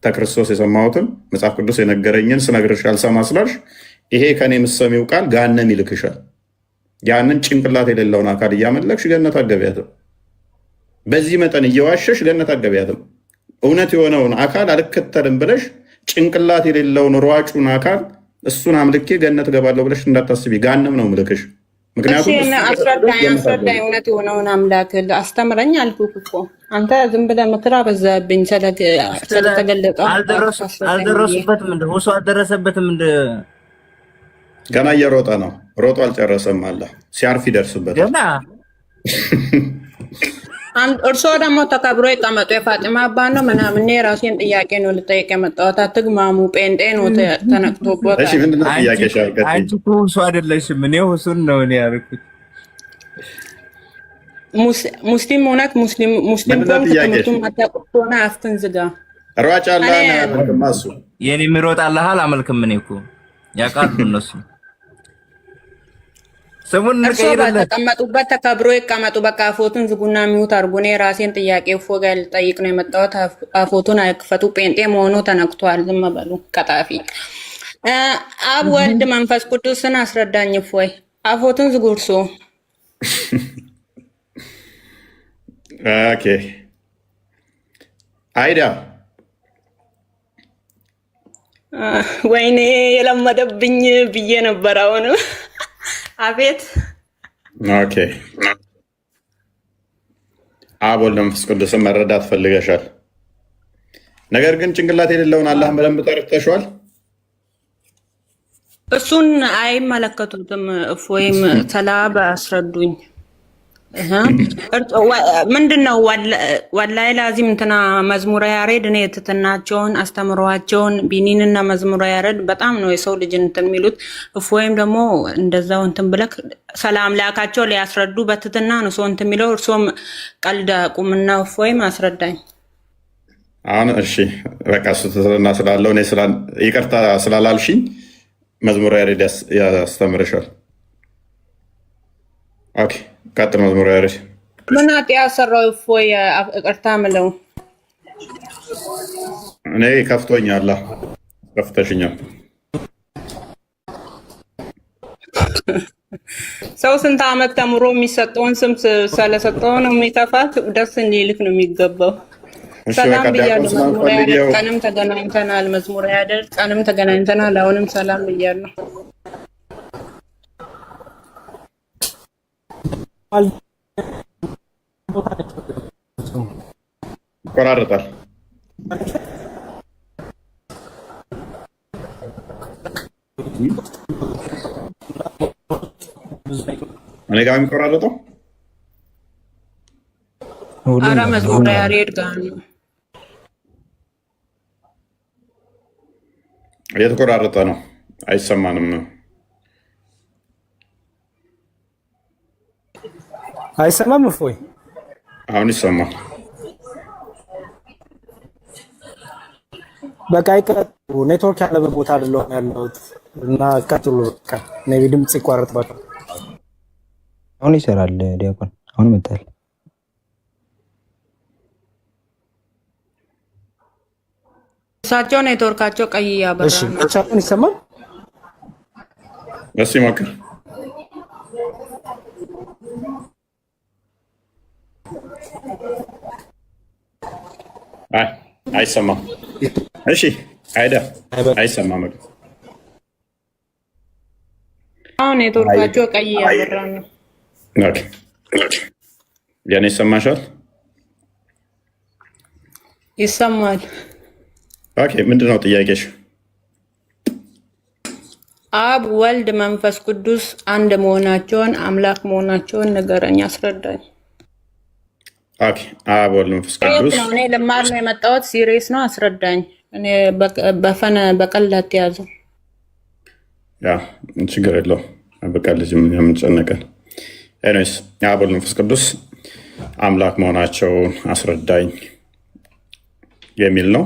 ከክርስቶስ የሰማሁትን መጽሐፍ ቅዱስ የነገረኝን ስነግርሽ አልሰማ ስላልሽ ይሄ ከኔ የምትሰሚው ቃል ገሃነም ይልክሻል። ያንን ጭንቅላት የሌለውን አካል እያመለክሽ ገነት አትገቢያትም። በዚህ መጠን እየዋሸሽ ገነት አትገቢያትም። እውነት የሆነውን አካል አልከተልም ብለሽ ጭንቅላት የሌለውን ሯጩን አካል እሱን አምልኬ ገነት ገባለሁ ብለሽ እንዳታስቢ፣ ገሃነም ነው ምልክሽ። ምክንያቱም አስረዳኝ፣ እውነት የሆነውን አምላክ አስተምረኝ አልኩህ እኮ አንተ ዝም ብለህ ምክር አበዛብኝ። ስለተገለጠ አልደረሱበትም እንደ እሱ አልደረሰበትም እንደ ገና እየሮጠ ነው። ሮጦ አልጨረሰም። አለ ሲያርፍ ይደርስበታል ገና። እርስዎ ደግሞ ተከብሮ ይቀመጡ። የፋጢማ አባ ነው ምናምን። እኔ የራሴን ጥያቄ ነው ልጠይቅ የመጣሁት። አትግማሙ። ጴንጤ ነው ተነቅቶበት። እሺ ምንድን ነው ጥያቄሽ? አንቺ እኮ እሱ አይደለሽም። እኔ እሱን ነው እኔ ያልኩት። ሙስሊም እውነት ሙስሊም ትምህርቱን ማታውቁት ከሆነ አፍክን ዝጋ። ሯጭ አለ እሱ የኔ የሚሮጥ አለ አላመልክም። እኔ እኮ ያውቃሉ እነሱ። ስሙን በተቀመጡበት ተከብሮ ይቀመጡ። በቃ አፎቱን ዝጉና ሚውት አድርጉ። እኔ የራሴን ጥያቄ ፎጋ ልጠይቅ ነው የመጣሁት። አፎቱን አይክፈቱ። ጴንጤ መሆኑ ተነክቷል። ዝም በሉ ቀጣፊ። አብ ወልድ መንፈስ ቅዱስን አስረዳኝ። እፎይ አፎቱን ዝጉ። እርሶ ኦኬ አይዳ ወይኔ የለመደብኝ ብዬ ነበር። አሁን አቤት። ኦኬ አብ ወልድ መንፈስ ቅዱስን መረዳት ፈልገሻል። ነገር ግን ጭንቅላት የሌለውን አላህን በደንብ ተረድተሽዋል። እሱን አይመለከቱትም። እፎይም ሰላም አስረዱኝ። ምንድነው ወላሂ ላዚም እንትና መዝሙረ ያሬድ እኔ ትትናቸውን አስተምሯቸውን ቢኒንና መዝሙረ ያሬድ በጣም ነው የሰው ልጅ እንትን የሚሉት። እፎይም ደግሞ እንደዛው እንትን ብለክ ሰላም ላካቸው ሊያስረዱ በትትና ነው ሰው እንትን የሚለው። እርሶም ቀልድ አቁምና እፎይም አስረዳኝ። አሁን እሺ በቃ እሱ ትትና ስላለው እኔ ይቅርታ ስላላልሽኝ መዝሙረ ያሬድ ያስተምርሻል። ኦኬ ቀጥል። መዝሙረ ያሬድ ምን ኃጢአት ሰራው? እፎይ ይቅርታ ምለው እኔ ከፍቶኛል። ከፍተሽኛል። ሰው ስንት ዓመት ተምሮ የሚሰጠውን ስም ስለሰጠው ነው የሚከፋት። ደስ እንዲልክ ነው የሚገባው። ሰላም ብያለሁ። መዝሙረ ያሬድ ቀንም ተገናኝተናል። መዝሙረ ያሬድ ቀንም ተገናኝተናል። አሁንም ሰላም ብያለሁ። ይቆራረጣል። እኔ ጋር የሚቆራረጠው ኧረ መዝሙረ ያሬድ ጋር ነው። እየተቆራረጠ ነው፣ አይሰማንም ነው። አይሰማም እፎይ? አሁን ይሰማል። በቃ ይቀጥሉ። ኔትወርክ ያለበት ቦታ አይደለም ያለሁት እና ቀጥሉ። በቃ ሜቢ ድምጽ ይቋረጥባታል። አሁን ይሰራል ዲያቆን፣ አሁን መጣል። እሳቸው ኔትወርካቸው ቀይ ያበራ። እሺ ብቻውን ይሰማል። እሺ ሞክር። አይሰማም። እሺ አይዳ አይሰማም። አሁን ኔትወርካቸው ቀይ ያበራ ነው። ኦኬ የኔ ይሰማሻል? ይሰማል። ኦኬ ምንድነው ጥያቄሽ? አብ ወልድ መንፈስ ቅዱስ አንድ መሆናቸውን አምላክ መሆናቸውን ንገረኝ፣ አስረዳኝ። ኦኬ አብ ወልድ መንፈስ ቅዱስ እኔ ልማር ነው የመጣሁት። ሲሪየስ ነው፣ አስረዳኝ። እኔ በቀልድ ያዘው። ያ ችግር የለው፣ በቀልድ የምንጨነቀን። ኤኒዌይስ አብ ወልድ መንፈስ ቅዱስ አምላክ መሆናቸውን አስረዳኝ የሚል ነው።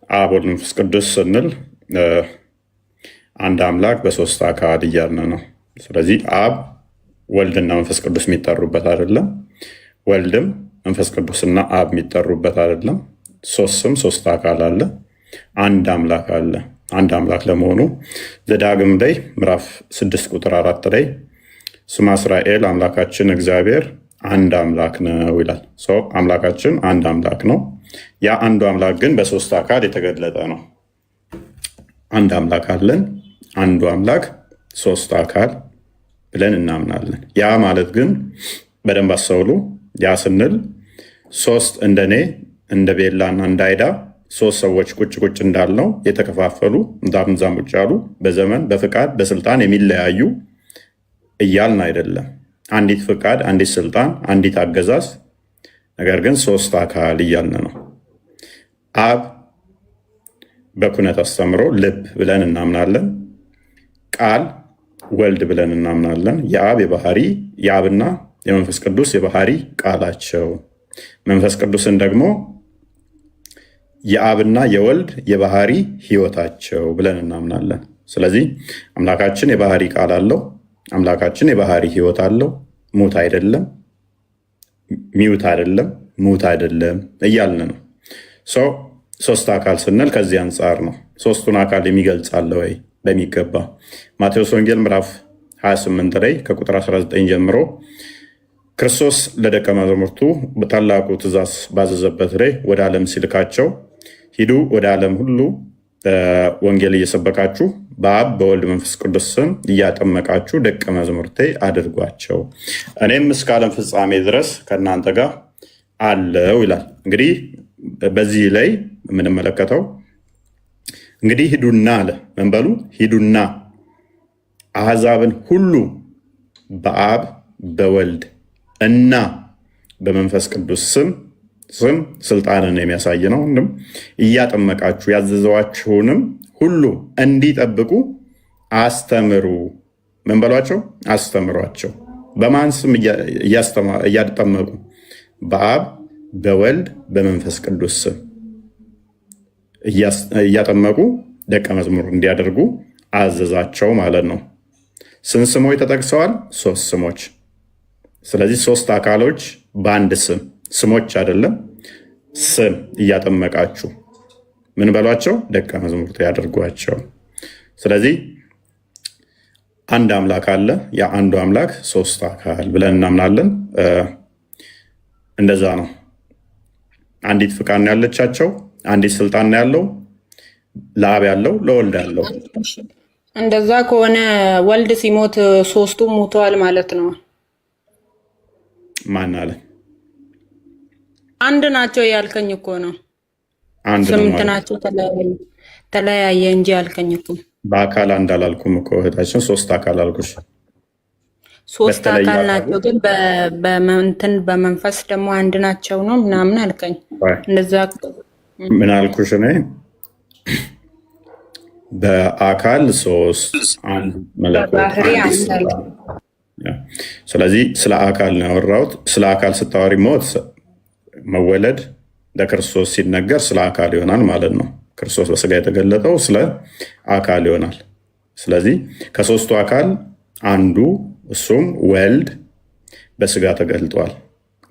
አብ ወልድ መንፈስ ቅዱስ ስንል አንድ አምላክ በሶስት አካል እያልን ነው። ስለዚህ አብ ወልድና መንፈስ ቅዱስ የሚጠሩበት አይደለም። ወልድም መንፈስ ቅዱስና አብ የሚጠሩበት አይደለም። ሶስት ስም ሶስት አካል አለ፣ አንድ አምላክ አለ። አንድ አምላክ ለመሆኑ ዘዳግም ላይ ምዕራፍ 6 ቁጥር 4 ላይ ስማ እስራኤል አምላካችን እግዚአብሔር አንድ አምላክ ነው ይላል። አምላካችን አንድ አምላክ ነው። ያ አንዱ አምላክ ግን በሶስት አካል የተገለጠ ነው። አንድ አምላክ አለን፣ አንዱ አምላክ ሶስት አካል ብለን እናምናለን። ያ ማለት ግን በደንብ አስተውሉ። ያ ስንል ሶስት እንደኔ እንደ ቤላና እንዳይዳ ሶስት ሰዎች ቁጭ ቁጭ እንዳልነው የተከፋፈሉ እንዳምዛም ቁጭ ያሉ በዘመን በፍቃድ በስልጣን የሚለያዩ እያልን አይደለም። አንዲት ፍቃድ፣ አንዲት ስልጣን፣ አንዲት አገዛዝ፣ ነገር ግን ሶስት አካል እያልን ነው። አብ በኩነት አስተምሮ ልብ ብለን እናምናለን። ቃል ወልድ ብለን እናምናለን። የአብ የባህሪ የአብና የመንፈስ ቅዱስ የባህሪ ቃላቸው፣ መንፈስ ቅዱስን ደግሞ የአብና የወልድ የባህሪ ህይወታቸው ብለን እናምናለን። ስለዚህ አምላካችን የባህሪ ቃል አለው። አምላካችን የባህሪ ህይወት አለው። ሙት አይደለም፣ ሚውት አይደለም፣ ሙት አይደለም እያልን ነው። ሶስት አካል ስንል ከዚህ አንጻር ነው። ሶስቱን አካል የሚገልጽ አለ ወይ? በሚገባ ማቴዎስ ወንጌል ምዕራፍ 28 ላይ ከቁጥር 19 ጀምሮ ክርስቶስ ለደቀ መዛሙርቱ በታላቁ ትእዛዝ ባዘዘበት ላይ ወደ ዓለም ሲልካቸው ሂዱ፣ ወደ ዓለም ሁሉ ወንጌል እየሰበካችሁ በአብ በወልድ መንፈስ ቅዱስ ስም እያጠመቃችሁ ደቀ መዛሙርቴ አድርጓቸው፣ እኔም እስከ ዓለም ፍጻሜ ድረስ ከእናንተ ጋር አለው ይላል። እንግዲህ በዚህ ላይ የምንመለከተው እንግዲህ ሂዱና አለ። ምን በሉ? ሂዱና አሕዛብን ሁሉ በአብ በወልድ እና በመንፈስ ቅዱስ ስም ስልጣንን የሚያሳይ ነው። እያጠመቃችሁ ያዘዘዋችሁንም ሁሉ እንዲጠብቁ አስተምሩ። ምን በሏቸው? አስተምሯቸው። በማን ስም እያጠመቁ? በአብ በወልድ በመንፈስ ቅዱስ ስም እያጠመቁ ደቀ መዝሙር እንዲያደርጉ አዘዛቸው ማለት ነው። ስንት ስሞች ተጠቅሰዋል? ሶስት ስሞች። ስለዚህ ሶስት አካሎች በአንድ ስም፣ ስሞች አይደለም፣ ስም እያጠመቃችሁ ምን በሏቸው? ደቀ መዝሙር ያደርጓቸው። ስለዚህ አንድ አምላክ አለ። ያ አንዱ አምላክ ሶስት አካል ብለን እናምናለን። እንደዛ ነው። አንዲት ፍቃድ ነው ያለቻቸው፣ አንዲት ስልጣን ነው ያለው፣ ለአብ ያለው ለወልድ ያለው። እንደዛ ከሆነ ወልድ ሲሞት ሶስቱም ሞተዋል ማለት ነው። ማን አለ? አንድ ናቸው ያልከኝ እኮ ነው። አንድ ስምንት ናቸው ተለያየ እንጂ ያልከኝ እኮ። በአካል አንድ አላልኩም እኮ እህታችን፣ ሶስት አካል አልኩሽ። ሶስት አካል ናቸው ግን በመንትን በመንፈስ ደግሞ አንድ ናቸው ነው ምናምን አልከኝ። እንደዛ ምን አልኩሽ? እኔ በአካል ሶስት አንድ መለኮት በባህሪ አንድ አለ። ስለዚህ ስለ አካል ነው ያወራሁት። ስለ አካል ስታወሪ ሞት መወለድ ለክርስቶስ ሲነገር ስለ አካል ይሆናል ማለት ነው። ክርስቶስ በስጋ የተገለጠው ስለ አካል ይሆናል። ስለዚህ ከሶስቱ አካል አንዱ እሱም ወልድ በስጋ ተገልጧል።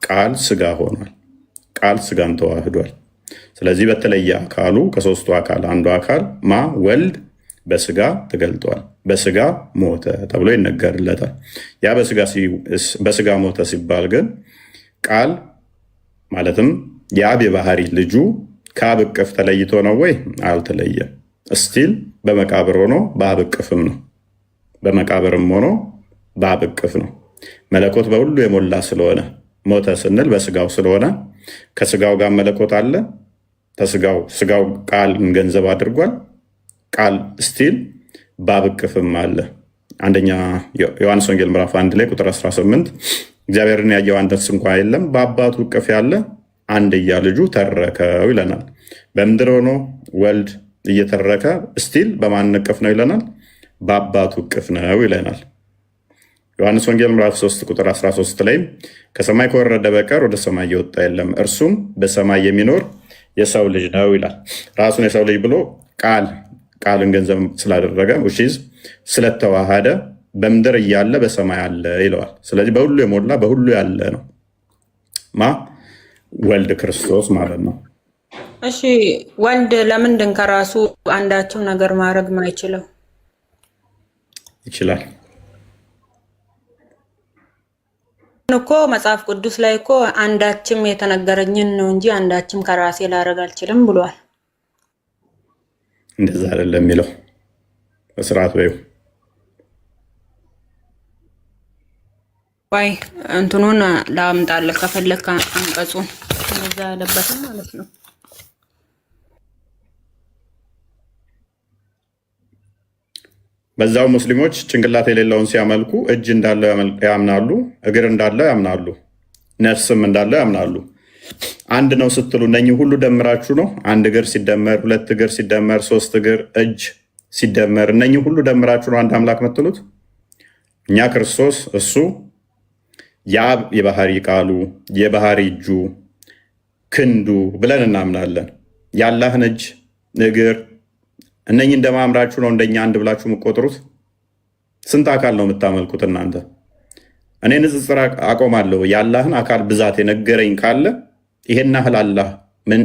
ቃል ስጋ ሆኗል። ቃል ስጋን ተዋህዷል። ስለዚህ በተለየ አካሉ ከሶስቱ አካል አንዱ አካል ወልድ በስጋ ተገልጧል። በስጋ ሞተ ተብሎ ይነገርለታል። ያ በስጋ ሞተ ሲባል ግን ቃል ማለትም የአብ የባህሪ ልጁ ከአብ እቅፍ ተለይቶ ነው ወይ? አልተለየም። እስቲል በመቃብር ሆኖ በአብ እቅፍም ነው። በመቃብርም ሆኖ በአብ እቅፍ ነው። መለኮት በሁሉ የሞላ ስለሆነ ሞተ ስንል በስጋው ስለሆነ ከስጋው ጋር መለኮት አለ። ስጋው ቃልን ገንዘብ አድርጓል። ቃል ስቲል በአብ እቅፍም አለ። አንደኛ ዮሐንስ ወንጌል ምዕራፍ 1 ላይ ቁጥር 18 እግዚአብሔርን ያየው አንድስ እንኳ የለም በአባቱ እቅፍ ያለ አንድያ ልጁ ተረከው ይለናል። በምድር ሆኖ ወልድ እየተረከ ስቲል በማን እቅፍ ነው ይለናል? በአባቱ እቅፍ ነው ይለናል። ዮሐንስ ወንጌል ምዕራፍ 3 ቁጥር 13 ላይ ከሰማይ ከወረደ በቀር ወደ ሰማይ የወጣ የለም እርሱም በሰማይ የሚኖር የሰው ልጅ ነው ይላል። ራሱን የሰው ልጅ ብሎ ቃልን ገንዘብ ስላደረገ ስለተዋሃደ በምድር እያለ በሰማይ አለ ይለዋል። ስለዚህ በሁሉ የሞላ በሁሉ ያለ ነው ወልድ ክርስቶስ ማለት ነው። እሺ ወልድ ለምንድን ከራሱ አንዳቸው ነገር ማድረግ ማይችለው? ይችላል እኮ መጽሐፍ ቅዱስ ላይ እኮ አንዳችም የተነገረኝን ነው እንጂ አንዳችም ከራሴ ላደርግ አልችልም ብሏል። እንደዛ አይደለም የሚለው በስርዓት ወይ እንትኑን ላምጣልህ ከፈለክ አንቀጹን እንደዛ ያለበትም ማለት ነው። በዛው ሙስሊሞች ጭንቅላት የሌለውን ሲያመልኩ እጅ እንዳለው ያምናሉ፣ እግር እንዳለው ያምናሉ፣ ነፍስም እንዳለው ያምናሉ። አንድ ነው ስትሉ እነኚህ ሁሉ ደምራችሁ ነው አንድ እግር ሲደመር፣ ሁለት እግር ሲደመር፣ ሶስት እግር፣ እጅ ሲደመር እነኚህ ሁሉ ደምራችሁ ነው አንድ አምላክ የምትሉት? እኛ ክርስቶስ እሱ የአብ የባህሪ ቃሉ የባህሪ እጁ ክንዱ ብለን እናምናለን። የአላህን እጅ እግር እነኚህ እንደማምራችሁ ነው እንደኛ አንድ ብላችሁ የምትቆጥሩት? ስንት አካል ነው የምታመልኩት እናንተ? እኔ ንጽጽር አቆማለሁ። የአላህን አካል ብዛት የነገረኝ ካለ ይሄን ያህል አላህ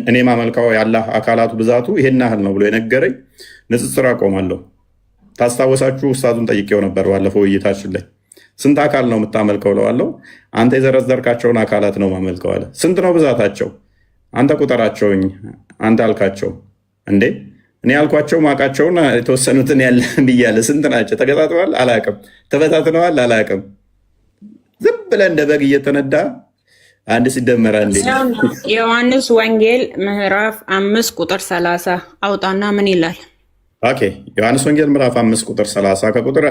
እኔ ማመልካው የአላህ አካላቱ ብዛቱ ይሄን ያህል ነው ብሎ የነገረኝ ንጽጽር አቆማለሁ። ታስታወሳችሁ? ኡስታዙን ጠይቄው ነበር ባለፈው ውይይታችን ላይ ስንት አካል ነው የምታመልከው እለዋለሁ። አንተ የዘረዘርካቸውን አካላት ነው ማመልከው አለ። ስንት ነው ብዛታቸው? አንተ ቁጠራቸውኝ አንተ አልካቸው። እንዴ እኔ ያልኳቸው ማቃቸውን የተወሰኑትን ያለ ብያለ። ስንት ናቸው? ተገጣጥመዋል? አላቅም። ተበታትነዋል? አላቅም። ዝም ብለህ እንደ በግ እየተነዳ አንድ ሲደመር አንዴ። ዮሐንስ ወንጌል ምዕራፍ 5 ቁጥር 30 አውጣና ምን ይላል? ኦኬ ዮሐንስ ወንጌል ምዕራፍ 5 ቁጥር 30 ከቁጥር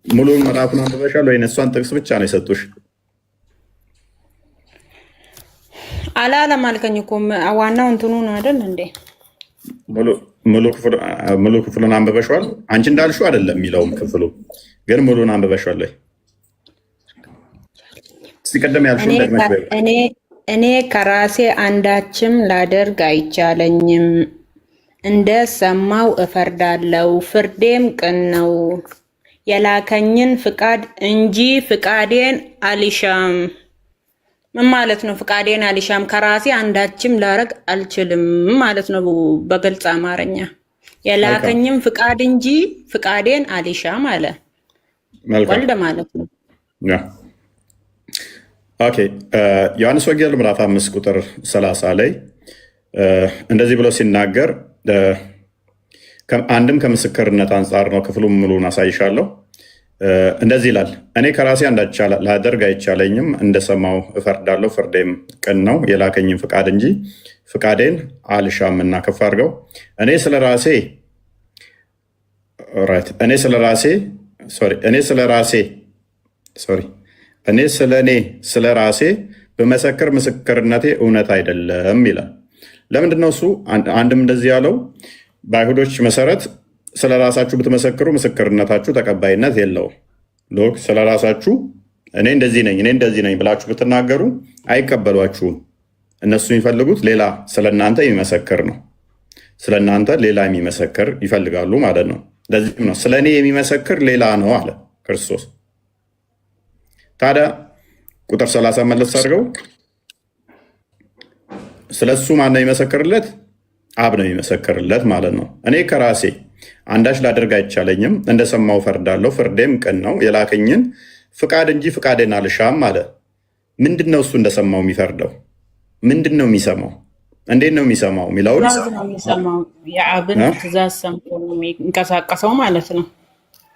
ሙሉውን ምዕራፉን አንብበሻል ወይ? እሷን ጥቅስ ብቻ ነው የሰጡሽ? አላለም አልከኝ እኮ ዋናው እንትኑ ነው አይደል እንዴ? ሙሉ ክፍሉን አንብበሻል? አንቺ እንዳልሽው አይደለም የሚለውም ክፍሉ ግን ሙሉን አንብበሻል ወይ? ሲቀደም ያልሽው እኔ ከራሴ አንዳችም ላደርግ አይቻለኝም፣ እንደ ሰማው እፈርዳለሁ፣ ፍርዴም ቅን ነው። የላከኝን ፍቃድ እንጂ ፍቃዴን አልሻም። ምን ማለት ነው? ፍቃዴን አልሻም ከራሴ አንዳችም ላረግ አልችልም ማለት ነው በግልጽ አማርኛ። የላከኝም ፍቃድ እንጂ ፍቃዴን አልሻም አለ ወልድ ማለት ነው። ኦኬ ዮሐንስ ወንጌል ምዕራፍ 5 ቁጥር 30 ላይ እንደዚህ ብሎ ሲናገር አንድም ከምስክርነት አንጻር ነው። ክፍሉም ሙሉን አሳይሻለሁ። እንደዚህ ይላል፣ እኔ ከራሴ አንዳች ላደርግ አይቻለኝም፣ እንደሰማው እፈርዳለሁ፣ ፍርዴም ቅን ነው። የላከኝም ፍቃድ እንጂ ፍቃዴን አልሻም። እና ከፍ አድርገው እኔ ስለ ራሴ በመሰክር ምስክርነቴ እውነት አይደለም ይላል። ለምንድነው እሱ አንድም እንደዚህ ያለው? በአይሁዶች መሰረት ስለ ራሳችሁ ብትመሰክሩ ምስክርነታችሁ ተቀባይነት የለውም። ሎክ ስለ ራሳችሁ እኔ እንደዚህ ነኝ ብላችሁ ብትናገሩ አይቀበሏችሁም። እነሱ የሚፈልጉት ሌላ ስለ እናንተ የሚመሰክር ነው። ስለ እናንተ ሌላ የሚመሰክር ይፈልጋሉ ማለት ነው። ለዚህም ነው ስለ እኔ የሚመሰክር ሌላ ነው አለ ክርስቶስ። ታዲያ ቁጥር 30 መለስ አድርገው ስለ እሱ ማን ነው የሚመሰክርለት? አብ ነው የሚመሰክርለት ማለት ነው። እኔ ከራሴ አንዳች ላደርግ አይቻለኝም፣ እንደሰማው ፈርዳለሁ፣ ፍርዴም ቅን ነው። የላከኝን ፍቃድ እንጂ ፍቃዴን አልሻም አለ። ምንድን ነው እሱ እንደሰማው የሚፈርደው? ምንድን ነው የሚሰማው? እንዴት ነው የሚሰማው የሚለውን የአብን ትእዛዝ ሰምቶ ነው የሚንቀሳቀሰው ማለት ነው።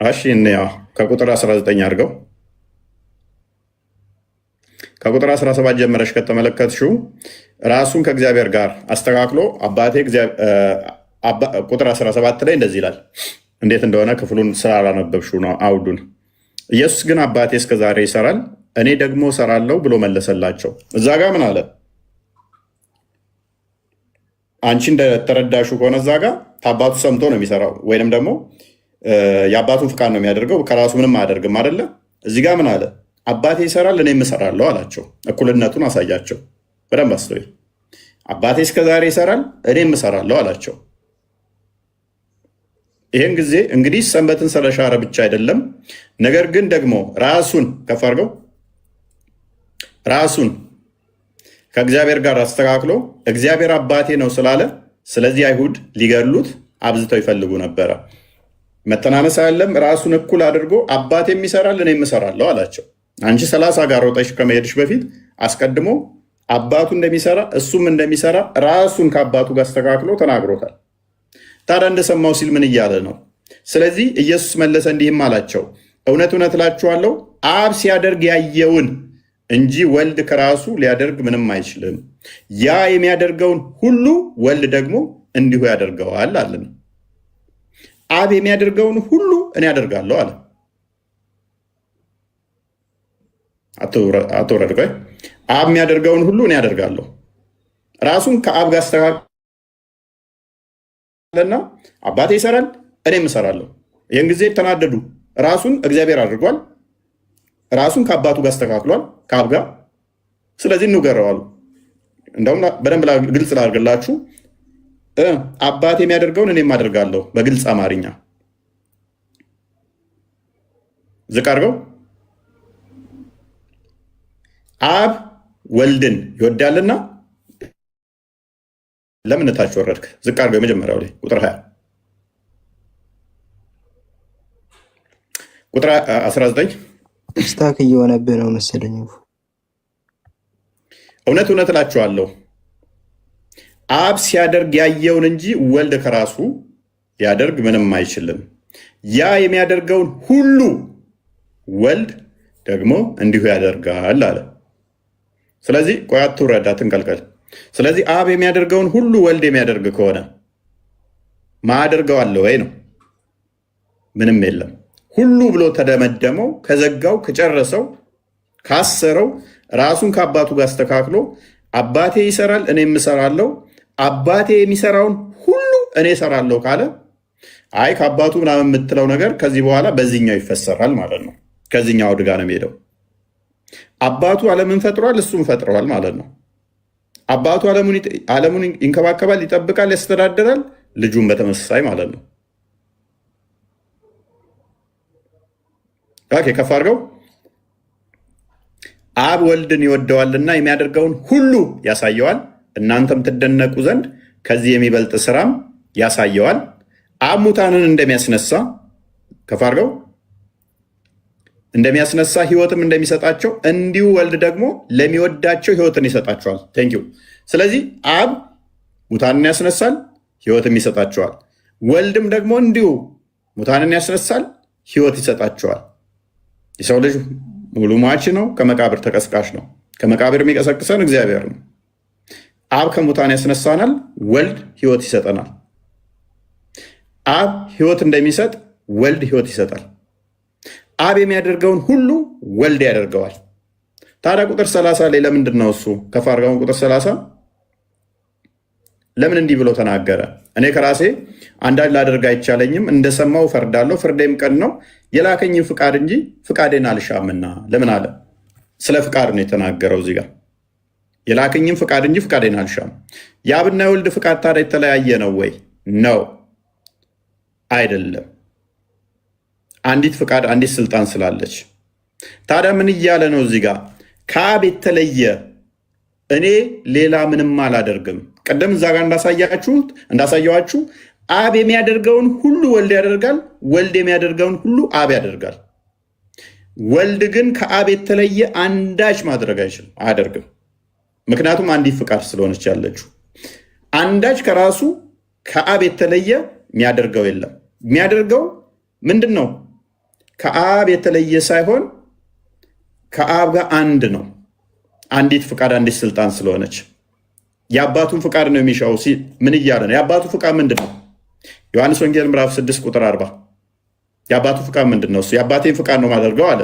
እሺ ከቁጥር 19 አድርገው ከቁጥር 17 ጀምረሽ ከተመለከትሽው ራሱን ከእግዚአብሔር ጋር አስተካክሎ አባቴ ቁጥር 17 ላይ እንደዚህ ይላል። እንዴት እንደሆነ ክፍሉን ስላላነበብሽው ነው አውዱን። ኢየሱስ ግን አባቴ እስከዛሬ ይሰራል፣ እኔ ደግሞ እሰራለሁ ብሎ መለሰላቸው። እዛ ጋር ምን አለ? አንቺ እንደተረዳሹ ከሆነ እዛ ጋር ከአባቱ ሰምቶ ነው የሚሰራው፣ ወይንም ደግሞ የአባቱን ፍቃድ ነው የሚያደርገው፣ ከራሱ ምንም አያደርግም አይደለ? እዚህ ጋር ምን አለ? አባቴ ይሰራል እኔም እሰራለሁ አላቸው። እኩልነቱን አሳያቸው። በደንብ አስተውይ። አባቴ እስከዛሬ ይሰራል እኔም እሰራለሁ አላቸው። ይህን ጊዜ እንግዲህ ሰንበትን ስለሻረ ብቻ አይደለም፣ ነገር ግን ደግሞ ራሱን ከፍ አድርገው ራሱን ከእግዚአብሔር ጋር አስተካክሎ እግዚአብሔር አባቴ ነው ስላለ፣ ስለዚህ አይሁድ ሊገድሉት አብዝተው ይፈልጉ ነበረ። መተናነስ አይደለም፣ ራሱን እኩል አድርጎ አባቴም ይሰራል እኔም እሰራለሁ አላቸው። አንቺ 30 ጋር ሮጠሽ ከመሄድሽ በፊት አስቀድሞ አባቱ እንደሚሰራ እሱም እንደሚሰራ ራሱን ከአባቱ ጋር አስተካክሎ ተናግሮታል። ታዲያ እንደሰማው ሲል ምን እያለ ነው? ስለዚህ ኢየሱስ መለሰ እንዲህም አላቸው፣ እውነት እውነት እላችኋለሁ አብ ሲያደርግ ያየውን እንጂ ወልድ ከራሱ ሊያደርግ ምንም አይችልም። ያ የሚያደርገውን ሁሉ ወልድ ደግሞ እንዲሁ ያደርገዋል አለን። አብ የሚያደርገውን ሁሉ እኔ ያደርጋለሁ አለ። አትውረድ ቆይ። አብ የሚያደርገውን ሁሉ እኔ ያደርጋለሁ። ራሱን ከአብ ጋር አስተካክለና አባቴ ይሰራል እኔም እሰራለሁ። ይህን ጊዜ ተናደዱ። ራሱን እግዚአብሔር አድርጓል፣ ራሱን ከአባቱ ጋር አስተካክሏል ከአብ ጋር። ስለዚህ እንውገረዋሉ። እንደውም በደንብ ግልጽ ላድርግላችሁ፣ አባቴ የሚያደርገውን እኔም አደርጋለሁ። በግልጽ አማርኛ ዝቅ አድርገው። አብ ወልድን ይወዳልና ለምን ታች ወረድክ? ዝቅ አድርገው። የመጀመሪያው ላይ ቁጥር 20 ቁጥር 19 ስታክ እየሆነብህ ነው መሰለኝ። እውነት እውነት እላችኋለሁ አብ ሲያደርግ ያየውን እንጂ ወልድ ከራሱ ሊያደርግ ምንም አይችልም። ያ የሚያደርገውን ሁሉ ወልድ ደግሞ እንዲሁ ያደርጋል አለ። ስለዚህ ቆይ አትውረድ፣ አትንቀልቀል። ስለዚህ አብ የሚያደርገውን ሁሉ ወልድ የሚያደርግ ከሆነ ማደርገው አለ ወይ ነው? ምንም የለም። ሁሉ ብሎ ተደመደመው፣ ከዘጋው፣ ከጨረሰው፣ ካሰረው፣ ራሱን ከአባቱ ጋር አስተካክሎ አባቴ ይሰራል እኔም እሰራለሁ፣ አባቴ የሚሰራውን ሁሉ እኔ እሰራለሁ ካለ አይ ከአባቱ ምናምን የምትለው ነገር ከዚህ በኋላ በዚህኛው ይፈሰራል ማለት ነው። ከዚህኛው አውድ ጋር ነው የሚሄደው። አባቱ ዓለምን ፈጥሯል፣ እሱም ፈጥረዋል ማለት ነው። አባቱ ዓለሙን ይንከባከባል፣ ይጠብቃል፣ ያስተዳድራል፣ ልጁን በተመሳሳይ ማለት ነው። ከፍ አድርገው። አብ ወልድን ይወደዋልና የሚያደርገውን ሁሉ ያሳየዋል፣ እናንተም ትደነቁ ዘንድ ከዚህ የሚበልጥ ስራም ያሳየዋል። አብ ሙታንን እንደሚያስነሳ ከፍ አድርገው እንደሚያስነሳ ሕይወትም እንደሚሰጣቸው እንዲሁ ወልድ ደግሞ ለሚወዳቸው ሕይወትን ይሰጣቸዋል። ቴንኪው። ስለዚህ አብ ሙታንን ያስነሳል፣ ሕይወትም ይሰጣቸዋል። ወልድም ደግሞ እንዲሁ ሙታንን ያስነሳል፣ ሕይወት ይሰጣቸዋል። የሰው ልጅ ሙሉ ሟች ነው፣ ከመቃብር ተቀስቃሽ ነው። ከመቃብር የሚቀሰቅሰን እግዚአብሔር ነው። አብ ከሙታን ያስነሳናል፣ ወልድ ሕይወት ይሰጠናል። አብ ሕይወት እንደሚሰጥ ወልድ ሕይወት ይሰጣል። አብ የሚያደርገውን ሁሉ ወልድ ያደርገዋል። ታዲያ ቁጥር 30 ላይ ለምንድን ነው እሱ ከፍ አድርገውን ቁጥር 30 ለምን እንዲህ ብሎ ተናገረ? እኔ ከራሴ አንዳች ላደርግ አይቻለኝም፣ እንደሰማው ፈርዳለሁ፣ ፍርዴም ቅን ነው፣ የላከኝ ፍቃድ እንጂ ፍቃዴን አልሻምና። ለምን አለ? ስለ ፍቃድ ነው የተናገረው እዚህ ጋር። የላከኝም ፍቃድ እንጂ ፍቃዴን አልሻም። የአብና የወልድ ፍቃድ ታዲያ የተለያየ ነው ወይ? ነው አይደለም። አንዲት ፍቃድ፣ አንዲት ስልጣን ስላለች። ታዲያ ምን እያለ ነው እዚህ ጋር? ከአብ የተለየ እኔ ሌላ ምንም አላደርግም። ቀደም እዛ ጋር እንዳሳየዋችሁ አብ የሚያደርገውን ሁሉ ወልድ ያደርጋል፣ ወልድ የሚያደርገውን ሁሉ አብ ያደርጋል። ወልድ ግን ከአብ የተለየ አንዳች ማድረግ አያደርግም። ምክንያቱም አንዲት ፍቃድ ስለሆነች ያለችው። አንዳች ከራሱ ከአብ የተለየ የሚያደርገው የለም። የሚያደርገው ምንድን ነው? ከአብ የተለየ ሳይሆን ከአብ ጋር አንድ ነው። አንዲት ፍቃድ፣ አንዲት ስልጣን ስለሆነች የአባቱን ፍቃድ ነው የሚሻው። ምን እያለ ነው? የአባቱ ፍቃድ ምንድን ነው? ዮሐንስ ወንጌል ምዕራፍ 6 ቁጥር 40 የአባቱ ፍቃድ ምንድን ነው? እሱ የአባቴን ፍቃድ ነው ማደርገው አለ።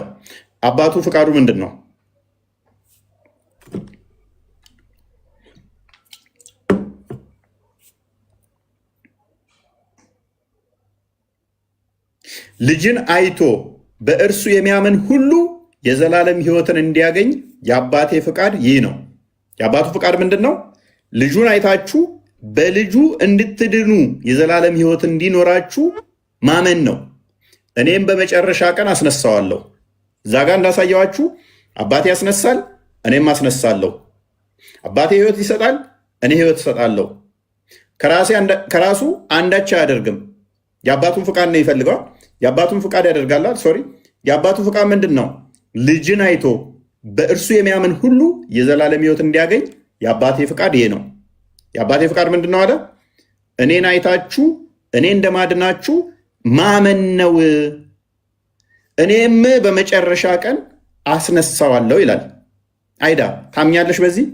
አባቱ ፍቃዱ ምንድን ነው? ልጅን አይቶ በእርሱ የሚያምን ሁሉ የዘላለም ሕይወትን እንዲያገኝ የአባቴ ፍቃድ ይህ ነው። የአባቱ ፍቃድ ምንድን ነው? ልጁን አይታችሁ በልጁ እንድትድኑ የዘላለም ሕይወት እንዲኖራችሁ ማመን ነው። እኔም በመጨረሻ ቀን አስነሳዋለሁ። እዛ ጋር እንዳሳየዋችሁ አባቴ ያስነሳል፣ እኔም አስነሳለሁ። አባቴ ሕይወት ይሰጣል፣ እኔ ሕይወት እሰጣለሁ። ከራሱ አንዳች አያደርግም። የአባቱን ፍቃድ ነው ይፈልገዋል። የአባቱን ፍቃድ ያደርጋላል። የአባቱ ፍቃድ ምንድን ነው? ልጅን አይቶ በእርሱ የሚያምን ሁሉ የዘላለም ሕይወት እንዲያገኝ የአባቴ ፍቃድ ይሄ ነው። የአባቴ ፍቃድ ምንድን ነው አለ? እኔን አይታችሁ እኔ እንደማድናችሁ ማመን ነው። እኔም በመጨረሻ ቀን አስነሳዋለሁ ይላል። አይዳ ታምኛለሽ? በዚህ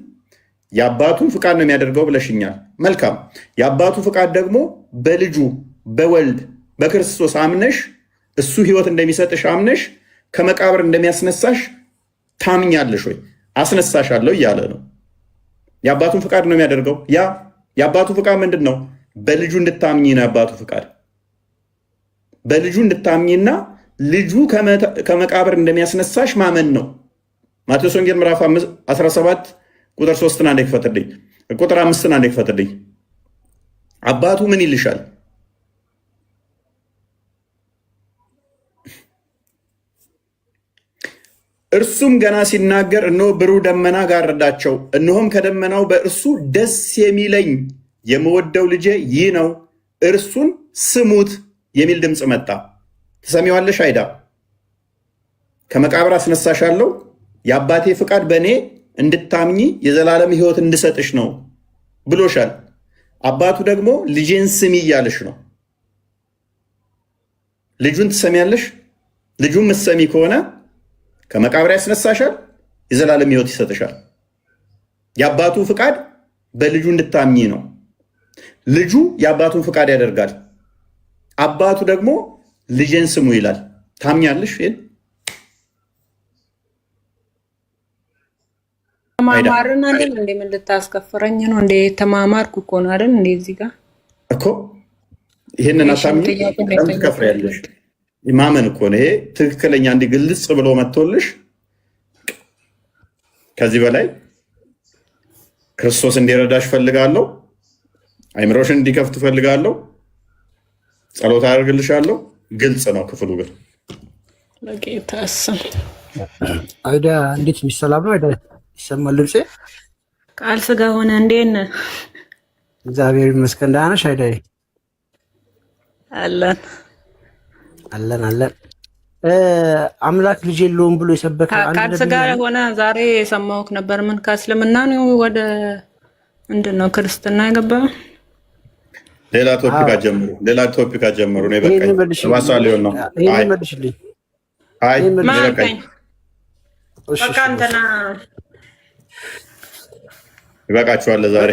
የአባቱን ፍቃድ ነው የሚያደርገው ብለሽኛል። መልካም። የአባቱ ፍቃድ ደግሞ በልጁ በወልድ በክርስቶስ አምነሽ እሱ ሕይወት እንደሚሰጥሽ አምነሽ ከመቃብር እንደሚያስነሳሽ ታምኛለሽ ወይ? አስነሳሻለሁ እያለ ነው። የአባቱን ፍቃድ ነው የሚያደርገው። የአባቱ ፍቃድ ምንድን ነው? በልጁ እንድታምኝ ነው የአባቱ ፍቃድ። በልጁ እንድታምኝና ልጁ ከመቃብር እንደሚያስነሳሽ ማመን ነው። ማቴዎስ ወንጌል ምዕራፍ 17 ቁጥር 3 አንዴ ክፈትልኝ፣ ቁጥር 5 አንዴ ክፈትልኝ። አባቱ ምን ይልሻል? እርሱም ገና ሲናገር እነሆ ብሩህ ደመና ጋረዳቸው፣ እነሆም ከደመናው በእርሱ ደስ የሚለኝ የምወደው ልጄ ይህ ነው፣ እርሱን ስሙት የሚል ድምፅ መጣ። ትሰሚዋለሽ አይዳ? ከመቃብር አስነሳሻለሁ፣ የአባቴ ፍቃድ በእኔ እንድታምኚ የዘላለም ሕይወት እንድሰጥሽ ነው ብሎሻል። አባቱ ደግሞ ልጄን ስሚ እያለሽ ነው። ልጁን ትሰሚያለሽ? ልጁን ምትሰሚ ከሆነ ከመቃብር ያስነሳሻል፣ የዘላለም ሕይወት ይሰጥሻል። የአባቱ ፍቃድ በልጁ እንድታምኚ ነው። ልጁ የአባቱን ፍቃድ ያደርጋል። አባቱ ደግሞ ልጄን ስሙ ይላል። ታምኛለሽ? ተማማርን አይደል እንዴ? ምን ልታስከፍረኝ ነው እንዴ? ተማማርኩ እኮ ነው አይደል እንዴ? እዚህ ጋር እኮ ይሄንን አታምኚ ትከፍሪያለሽ። ማመን እኮ ነው ይሄ። ትክክለኛ እንዲህ ግልጽ ብሎ መጥቶልሽ ከዚህ በላይ ክርስቶስ እንዲረዳሽ ፈልጋለሁ። አይምሮሽን እንዲከፍት ፈልጋለሁ። ጸሎት አደርግልሻለሁ። ግልጽ ነው ክፍሉ ግን በጌታ ስም። አይዳ እንዴት የሚሰላም ነው? አይዳ ይሰማል ድምጼ? ቃል ስጋ ሆነ። እንዴት ነህ? እግዚአብሔር ይመስገን። ደህና ነሽ አይዳ? አለን አለን። አምላክ ልጅ የለውም ብሎ የሰበከ ቃል ስጋ ሆነ። ዛሬ የሰማሁህ ነበር። ምን ከእስልምና ነው ወደ ምንድን ነው ክርስትና የገባው? ሌላ ቶፒክ አጀምሩ። ነው በቃ ማሳ ሊሆን ነው። መልሽልኝ። በቃ እንትና ይበቃችኋል ዛሬ